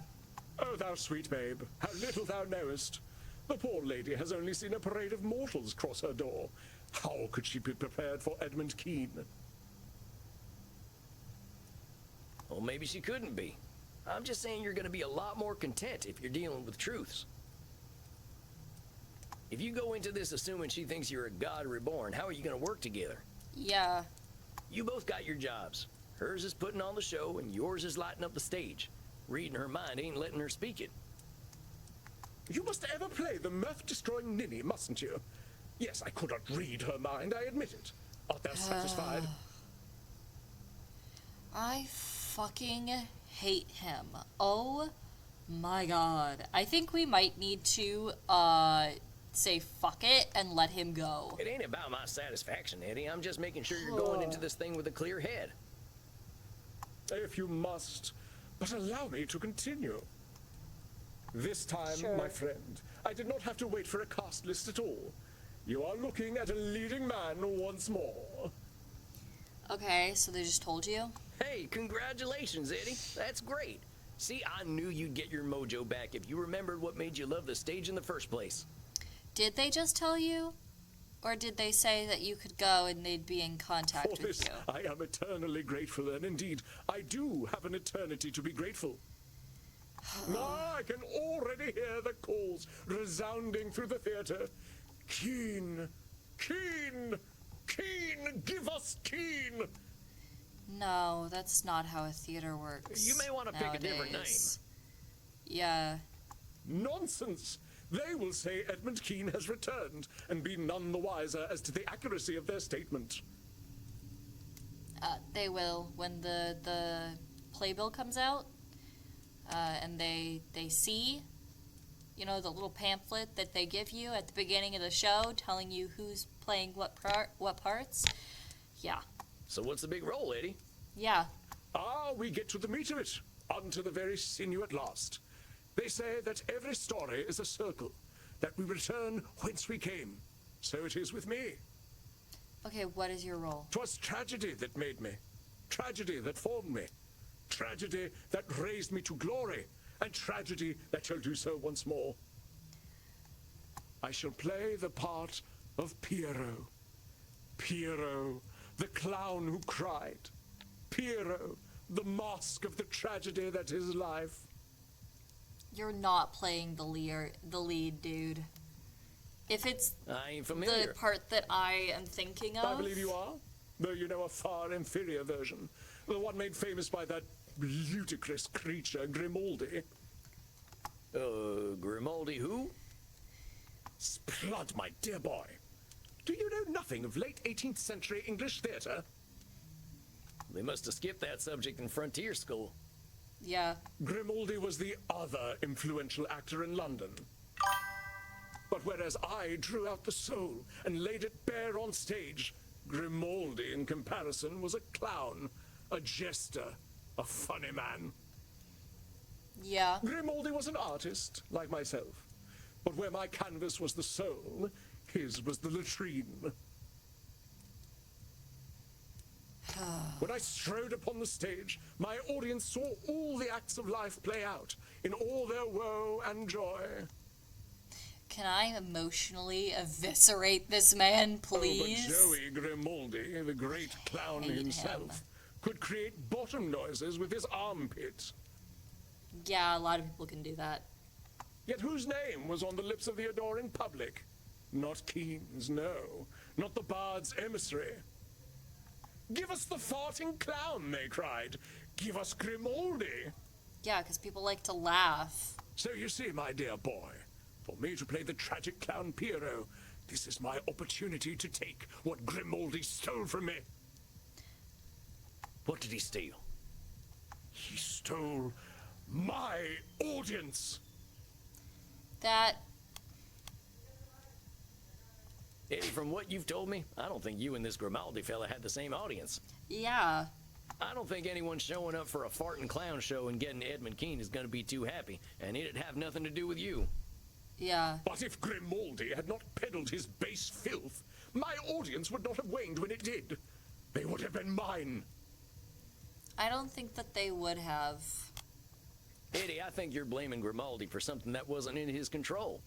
Oh, thou sweet babe, how little thou knowest. The poor lady has only seen a parade of mortals cross her door. How could she be prepared for Edmund Keene? Well, maybe she couldn't be. I'm just saying you're going to be a lot more content if you're dealing with truths. If you go into this assuming she thinks you're a god reborn, how are you going to work together? Yeah. You both got your jobs. Hers is putting on the show, and yours is lighting up the stage. Reading her mind ain't letting her speak it. You must ever play the mirth-destroying ninny, mustn't you? Yes, I could not read her mind, I admit it. Art thou satisfied? I fucking hate him. Oh my god. I think we might need to, say fuck it and let him go. It ain't about my satisfaction, Eddie. I'm just making sure you're going into this thing with a clear head. If you must, but allow me to continue. This time, my friend, I did not have to wait for a cast list at all. You are looking at a leading man once more. Okay, so they just told you? Hey, congratulations, Eddie. That's great. See, I knew you'd get your mojo back if you remembered what made you love the stage in the first place. Did they just tell you? Or did they say that you could go and they'd be in contact For with this, you? I am eternally grateful, and indeed, I do have an eternity to be grateful. Now I can already hear the calls resounding through the theater. Keene! Keene! Keene! Give us Keene! No, that's not how a theater works. You may want to pick a different name. nowadays. Yeah. Nonsense! They will say Edmund Keene has returned, and be none the wiser as to the accuracy of their statement. They will when the playbill comes out, and they see, you know, the little pamphlet that they give you at the beginning of the show, telling you who's playing what parts. Yeah, So what's the big role, Eddie? yeah. Ah, we get to the meat of it, unto the very sinew at last. They say that every story is a circle, that we return whence we came. So it is with me. Okay, what is your role? 'Twas tragedy that made me, tragedy that formed me, tragedy that raised me to glory, and tragedy that shall do so once more. I shall play the part of Piero. Piero, the clown who cried. Piero, the mask of the tragedy that is life. You're not playing the lead, dude. If it's I ain't familiar. the part that I am thinking of, I believe you are, though you know a far inferior version, the one made famous by that ludicrous creature, Grimaldi. Grimaldi who? Splud, my dear boy. Do you know nothing of late 18th century English theatre? They must have skipped that subject in frontier school. yeah. Grimaldi was the other influential actor in London. But whereas I drew out the soul and laid it bare on stage, Grimaldi, in comparison, was a clown, a jester, a funny man. Yeah. Grimaldi was an artist, like myself. But where my canvas was the soul, his was the latrine. When I strode upon the stage, my audience saw all the acts of life play out, in all their woe and joy. Can I emotionally eviscerate this man, please? Oh, but Joey Grimaldi, the great clown Hate himself, him. could create bottom noises with his armpit. Yeah, a lot of people can do that. Yet whose name was on the lips of the adoring public? Not Keene's, no. Not the bard's emissary. Give us the farting clown, they cried. Give us Grimaldi. Yeah, because people like to laugh. So you see, my dear boy, for me to play the tragic clown Piero, This is my opportunity to take what Grimaldi stole from me. What did he steal? He stole my audience. That. Eddie, from what you've told me, I don't think you and this Grimaldi fella had the same audience. Yeah. I don't think anyone showing up for a farting clown show and getting Edmund Keene is going to be too happy, and it'd have nothing to do with you. Yeah. But if Grimaldi had not peddled his base filth, my audience would not have waned when it did. They would have been mine. I don't think that they would have. Eddie, I think you're blaming Grimaldi for something that wasn't in his control.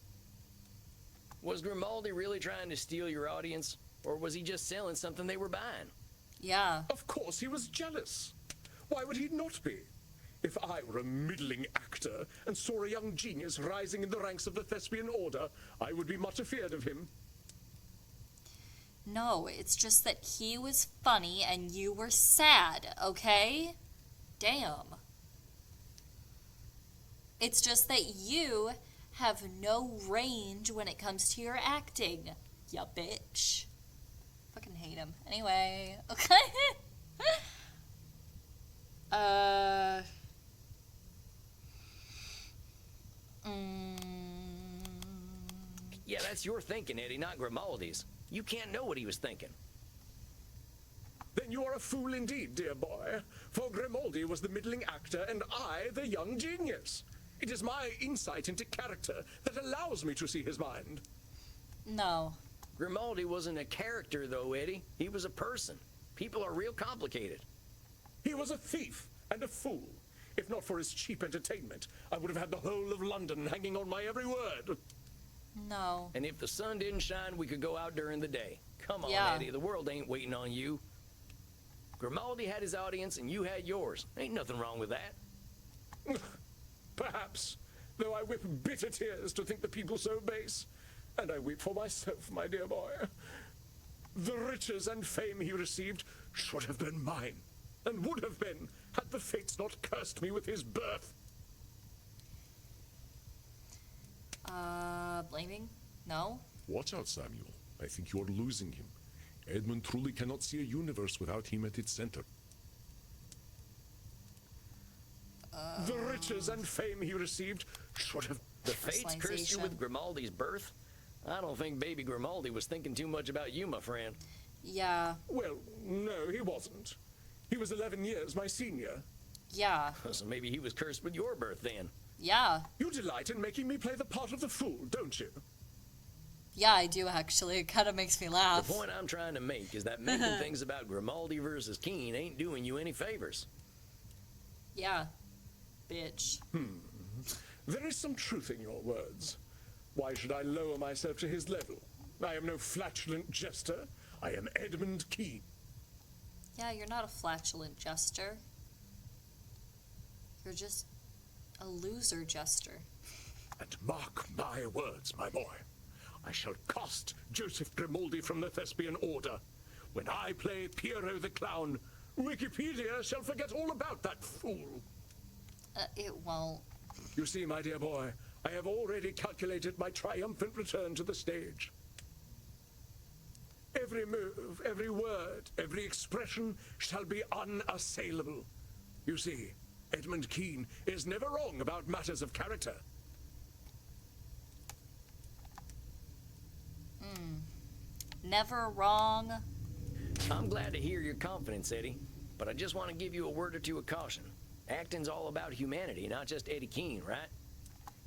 Was Grimaldi really trying to steal your audience, or was he just selling something they were buying? Yeah. Of course he was jealous. Why would he not be? If I were a middling actor and saw a young genius rising in the ranks of the Thespian Order, I would be much afeard of him. No, it's just that he was funny and you were sad, okay? Damn. It's just that you have no range when it comes to your acting, ya bitch. Fucking hate him. Anyway, okay. Yeah, that's your thinking, Eddie, not Grimaldi's. You can't know what he was thinking. Then you are a fool indeed, dear boy. For Grimaldi was the middling actor and I the young genius. It is my insight into character that allows me to see his mind. No. Grimaldi wasn't a character, though, Eddie. He was a person. People are real complicated. He was a thief and a fool. If not for his cheap entertainment, I would have had the whole of London hanging on my every word. No. And if the sun didn't shine, we could go out during the day. Come on, Yeah. Eddie, the world ain't waiting on you. Grimaldi had his audience and you had yours. Ain't nothing wrong with that. Perhaps, though I weep bitter tears to think the people so base. And I weep for myself, my dear boy. The riches and fame he received should have been mine, and would have been, had the fates not cursed me with his birth. Blaming? No? Watch out, Samuel. I think you're losing him. Edmund truly cannot see a universe without him at its center. The riches and fame he received should have... The fates cursed you with Grimaldi's birth? I don't think baby Grimaldi was thinking too much about you, my friend. Yeah. Well, no, he wasn't. He was 11 years my senior. Yeah. So maybe he was cursed with your birth then. Yeah. You delight in making me play the part of the fool, don't you? Yeah, I do actually. It kind of makes me laugh. The point I'm trying to make is that making things about Grimaldi versus Keene ain't doing you any favors. Yeah. Bitch. There is some truth in your words. Why should I lower myself to his level? I am no flatulent jester. I am Edmund Keene. Yeah, you're not a flatulent jester. You're just a loser jester. And mark my words, my boy. I shall cast Joseph Grimaldi from the Thespian Order. When I play Pierrot the Clown, Wikipedia shall forget all about that fool. It won't. You see, my dear boy, I have already calculated my triumphant return to the stage. Every move, every word, every expression shall be unassailable. You see, Edmund Keene is never wrong about matters of character. Never wrong. I'm glad to hear your confidence, Eddie, but I just want to give you a word or two of caution. Acting's all about humanity, not just Eddie Keene, right?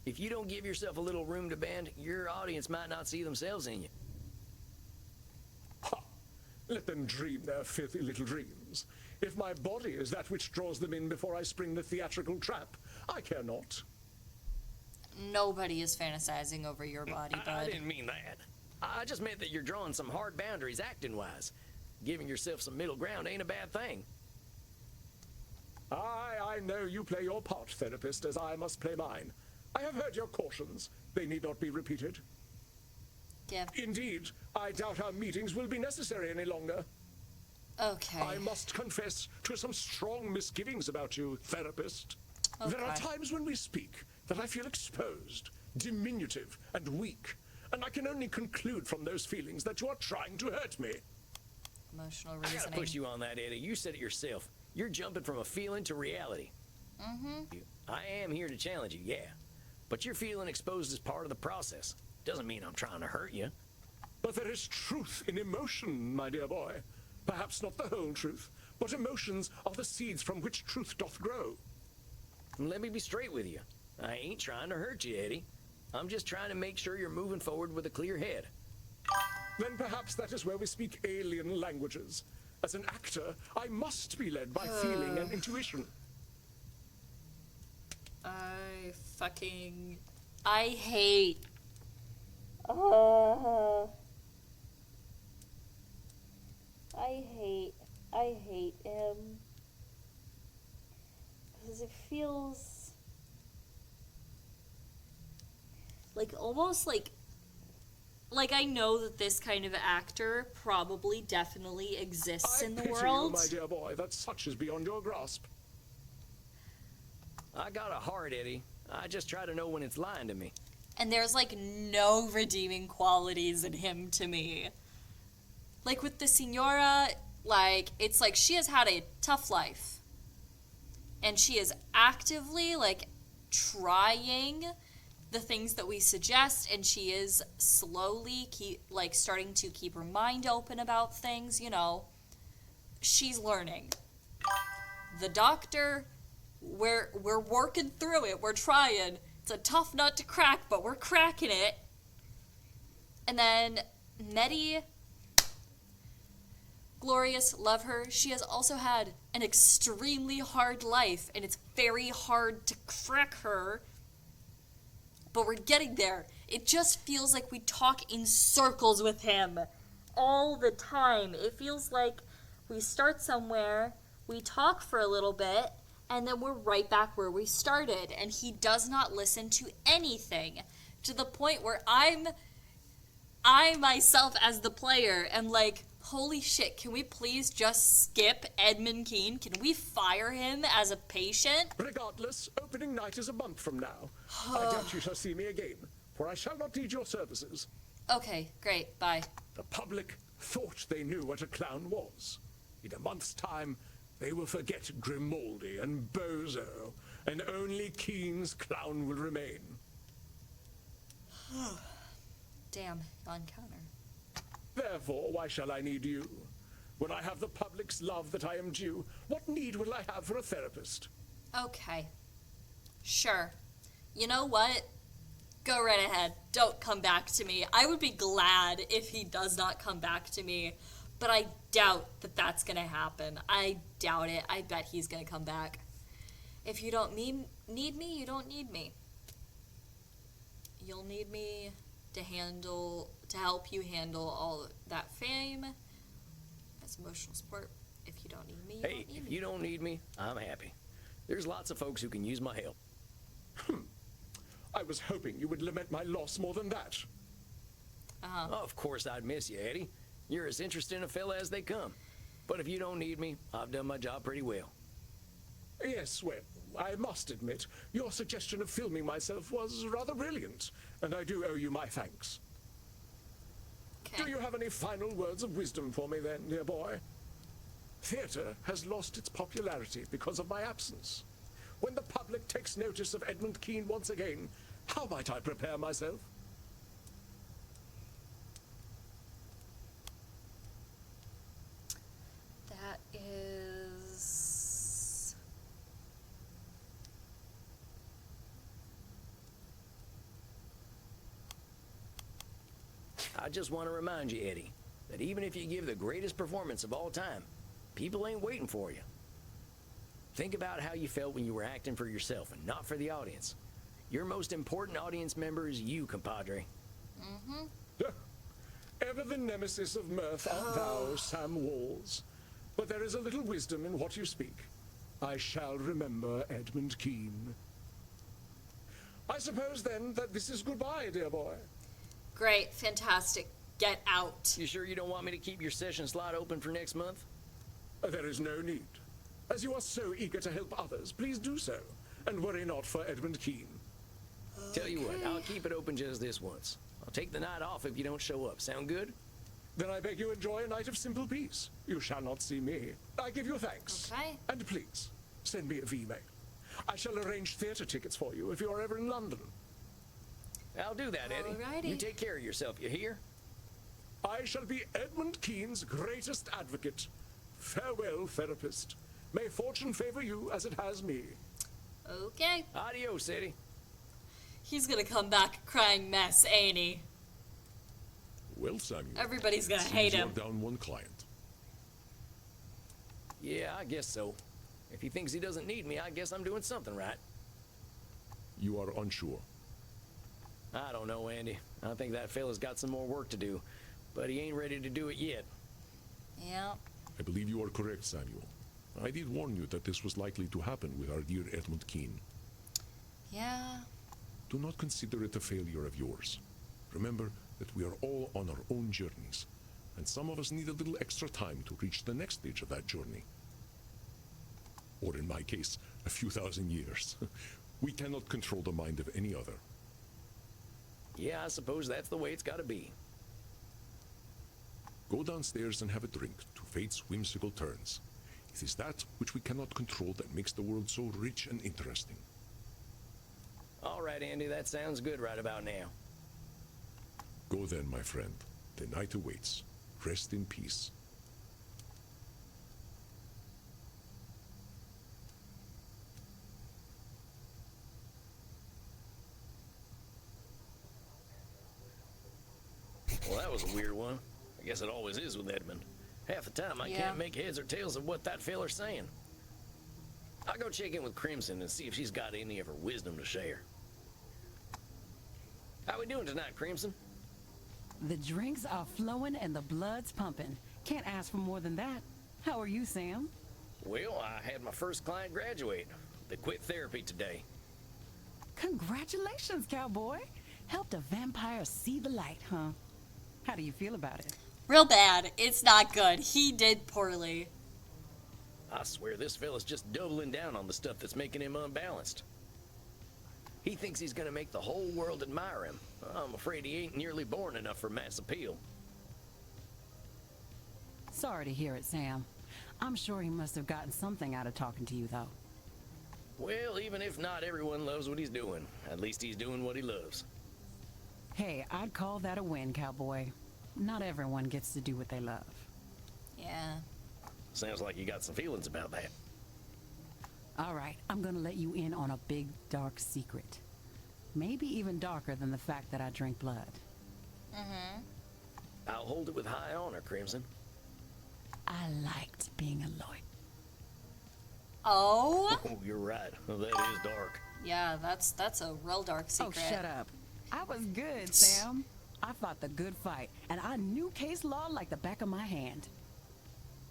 If you don't give yourself a little room to bend, your audience might not see themselves in you. Ha! Let them dream their filthy little dreams. If my body is that which draws them in before I spring the theatrical trap, I care not. Nobody is fantasizing over your body, bud. I didn't mean that. I just meant that you're drawing some hard boundaries acting-wise. Giving yourself some middle ground ain't a bad thing. I know you play your part, therapist, as I must play mine. I have heard your cautions. They need not be repeated. Yeah. Indeed, I doubt our meetings will be necessary any longer. Okay. I must confess to some strong misgivings about you, therapist. There are Okay. times when we speak that I feel exposed, diminutive, and weak. and I can only conclude from those feelings that you are trying to hurt me. Emotional I gotta reasoning. push you on that, Eddie. You said it yourself. You're jumping from a feeling to reality. I am here to challenge you, yeah. But your feeling exposed is part of the process. Doesn't mean I'm trying to hurt you. But there is truth in emotion, my dear boy. Perhaps not the whole truth, but emotions are the seeds from which truth doth grow. And let me be straight with you. I ain't trying to hurt you, Eddie. I'm just trying to make sure you're moving forward with a clear head. Then perhaps that is where we speak alien languages. As an actor, I must be led by feeling and intuition. I hate. I hate him. Because it feels like almost like I know that this kind of actor probably definitely exists in the pity world. you, my dear boy, that such is beyond your grasp. I got a heart, Eddie. I just try to know when it's lying to me. And there's like no redeeming qualities in him to me. Like with the Senora, like it's like she has had a tough life. And she is actively like trying the things that we suggest, and she is slowly starting to keep her mind open about things, you know. She's learning. The doctor, we're working through it. We're trying. It's a tough nut to crack, but we're cracking it. And then Medi, glorious, love her. She has also had an extremely hard life, and it's very hard to crack her. But we're getting there. It just feels like we talk in circles with him all the time. It feels like we start somewhere, we talk for a little bit, and then we're right back where we started. And he does not listen to anything, to the point where I myself as the player am like, holy shit, can we please just skip Edmund Keene? Can we fire him as a patient? Regardless, opening night is a month from now. I doubt you shall see me again, for I shall not need your services. Okay, great, bye. The public thought they knew what a clown was. In a month's time, they will forget Grimaldi and Bozo, and only Keene's clown will remain. Damn, yawn counter. Therefore, why shall I need you? When I have the public's love that I am due, what need will I have for a therapist? Okay. Sure. You know what? Go right ahead. Don't come back to me. I would be glad if he does not come back to me, but I doubt that that's going to happen. I doubt it. I bet he's going to come back. If you don't need me, you don't need me. You'll need me to help you handle all that fame as emotional support. If you don't need me, you Hey, don't need if me. you don't need me, I'm happy. There's lots of folks who can use my help. I was hoping you would lament my loss more than that. Of course I'd miss you, Eddie. You're as interesting a fella as they come. But if you don't need me, I've done my job pretty well. Yes, well, I must admit, your suggestion of filming myself was rather brilliant, and I do owe you my thanks. Okay. Do you have any final words of wisdom for me then, dear boy? Theatre has lost its popularity because of my absence. When the public takes notice of Edmund Keene once again, how might I prepare myself? That is... I just want to remind you, Eddie, that even if you give the greatest performance of all time, people ain't waiting for you. Think about how you felt when you were acting for yourself and not for the audience. Your most important audience member is you, compadre. Ever the nemesis of mirth art thou, Sam Walls. But there is a little wisdom in what you speak. I shall remember Edmund Keene. I suppose, then, that this is goodbye, dear boy. Great, fantastic. Get out. You sure you don't want me to keep your session slot open for next month? There is no need. As you are so eager to help others, please do so, and worry not for Edmund Keene. Tell you what, I'll keep it open just this once. I'll take the night off if you don't show up. Sound good? Then I beg you enjoy a night of simple peace. You shall not see me. I give you thanks. Okay. And please, send me a V-mail. I shall arrange theatre tickets for you if you are ever in London. I'll do that, Eddie. Alrighty. You take care of yourself, you hear? I shall be Edmund Keene's greatest advocate. Farewell, therapist. May fortune favor you as it has me. Okay. Adios, Eddie. He's gonna come back a crying mess, ain't he? Well, Samuel. Everybody's it gonna seems hate you're him. down one client. Yeah, I guess so. If he thinks he doesn't need me, I guess I'm doing something right. You are unsure. I don't know, Andy. I think that fella's got some more work to do, but he ain't ready to do it yet. Yeah. I believe you are correct, Samuel. I did warn you that this was likely to happen with our dear Edmund Keene. Yeah. Do not consider it a failure of yours. Remember that we are all on our own journeys, and some of us need a little extra time to reach the next stage of that journey. Or in my case, a few thousand years. We cannot control the mind of any other. Yeah, I suppose that's the way it's gotta be. Go downstairs and have a drink to fate's whimsical turns. It is that which we cannot control that makes the world so rich and interesting. All right, Andy, that sounds good right about now. Go then, my friend. The night awaits. Rest in peace. Well, that was a weird one. I guess it always is with Edmund. Half the time, I Yeah. can't make heads or tails of what that feller's saying. I'll go check in with Crimson and see if she's got any of her wisdom to share. How we doing tonight, Crimson? The drinks are flowing and the blood's pumping. Can't ask for more than that. How are you, Sam? Well, I had my first client graduate. They quit therapy today. Congratulations, cowboy. Helped a vampire see the light, huh? How do you feel about it? Real bad. It's not good. He did poorly. I swear this fella's just doubling down on the stuff that's making him unbalanced. He thinks he's gonna make the whole world admire him. I'm afraid he ain't nearly born enough for mass appeal. Sorry to hear it, Sam. I'm sure he must have gotten something out of talking to you, though. Well, even if not everyone loves what he's doing, at least he's doing what he loves. Hey, I'd call that a win, cowboy. Not everyone gets to do what they love. Yeah. Sounds like you got some feelings about that. All right, I'm gonna let you in on a big, dark secret. Maybe even darker than the fact that I drink blood. Mm-hmm. I'll hold it with high honor, Crimson. I liked being a lawyer. Oh? Oh, you're right. Well, that is dark. Yeah, that's a real dark secret. Oh, shut up. I was good, Sam. I fought the good fight, and I knew case law like the back of my hand.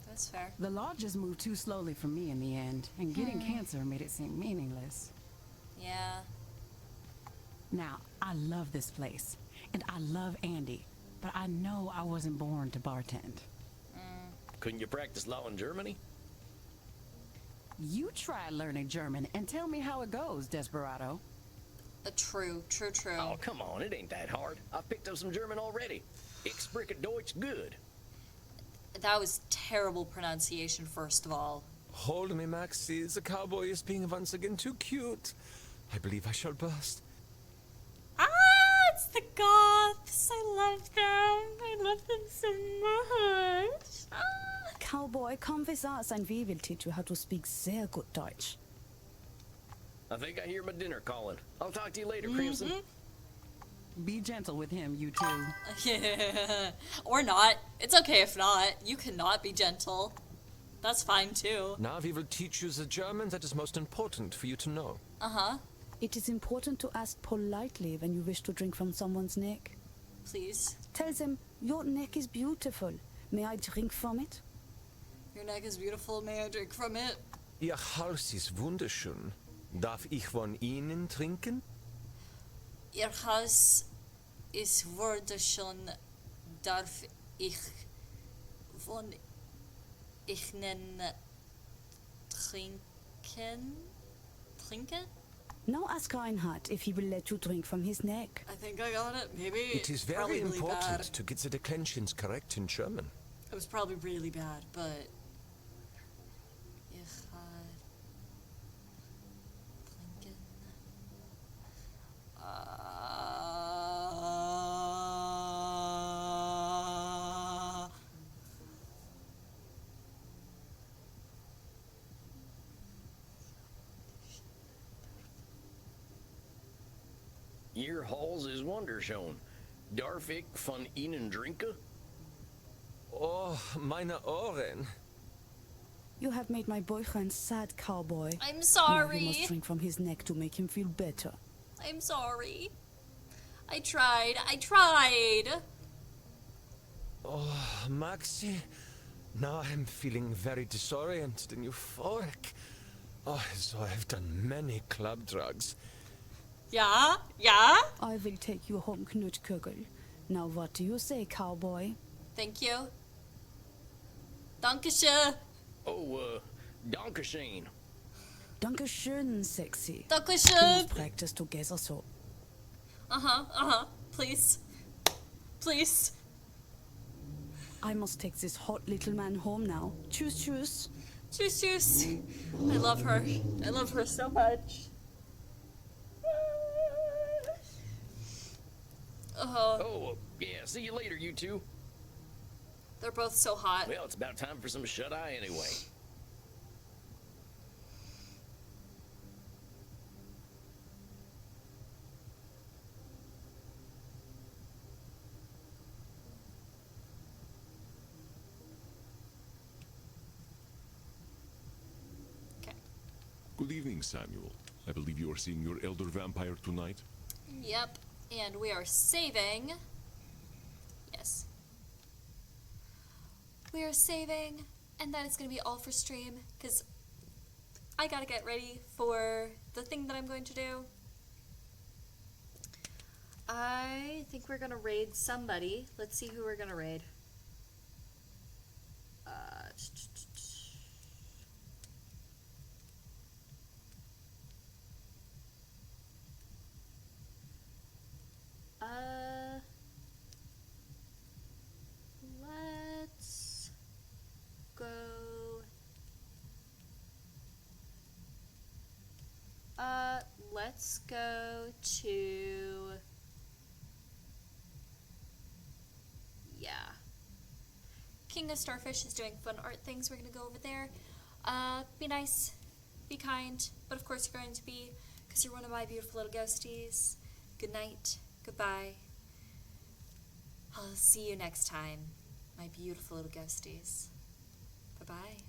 That's fair. The law just moved too slowly for me in the end, and getting cancer made it seem meaningless. Yeah. Now, I love this place, and I love Andy, but I know I wasn't born to bartend. Couldn't you practice law in Germany? You try learning German and tell me how it goes, Desperado. True. Oh, come on, it ain't that hard. I've picked up some German already. Ich spreche Deutsch good. That was terrible pronunciation, first of all. Hold me, Maxie. The cowboy is being once again too cute. I believe I shall burst. Ah, it's the goths. I love them. I love them so much. Ah. Cowboy, come with us and we will teach you how to speak sehr good Deutsch. I think I hear my dinner calling. I'll talk to you later, Crimson. Be gentle with him, you two. Yeah. Or not. It's okay if not. You cannot be gentle. That's fine too. Now we will teach you the German that is most important for you to know. Uh-huh. It is important to ask politely when you wish to drink from someone's neck. Please. Tell them, your neck is beautiful. May I drink from it? Your neck is beautiful. May I drink from it? Ihr Haus ist wunderschön. Darf ich von Ihnen trinken? Ihr Haus ist wunderschön. Darf ich von Ihnen trinken? Trinken? Now ask Reinhardt if he will let you drink from his neck. I think I got it. Maybe It is very probably really important bad. to get the declensions correct in German. It was probably really bad, but Blinken. Ihr Halls is wunderschön. Darf ich von Ihnen trinken? Oh, meine Ohren. You have made my boyfriend sad, cowboy. I'm Now sorry. you must drink from his neck to make him feel better. I'm sorry. I tried. Oh, Maxi. Now I'm feeling very disoriented and euphoric. Oh, so I've done many club drugs. Yeah? I will take you home, Knutkugel. Now what do you say, cowboy? Thank you. Dankeschön. Oh, Dankeschön. Dankeschön, sexy. We Dankeschön. must practice together so. Please. Please. I must take this hot little man home now. Tschüss, tschüss. Tschüss, tschüss. I love her. I love her so much. Oh, yeah, see you later, you two. They're both so hot. Well, it's about time for some shut-eye anyway. Okay. Good evening, Samuel. I believe you are seeing your elder vampire tonight. Yep. And we are saving. Yes. We are saving. And that is going to be all for stream. Because I got to get ready for the thing that I'm going to do. I think we're going to raid somebody. Let's see who we're going to raid. Let's go. Let's go to. Yeah. King of Starfish is doing fun art things. We're gonna go over there. Be nice, be kind, but of course you're going to be, because you're one of my beautiful little ghosties. Good night, goodbye. I'll see you next time, my beautiful little ghosties. Bye-bye.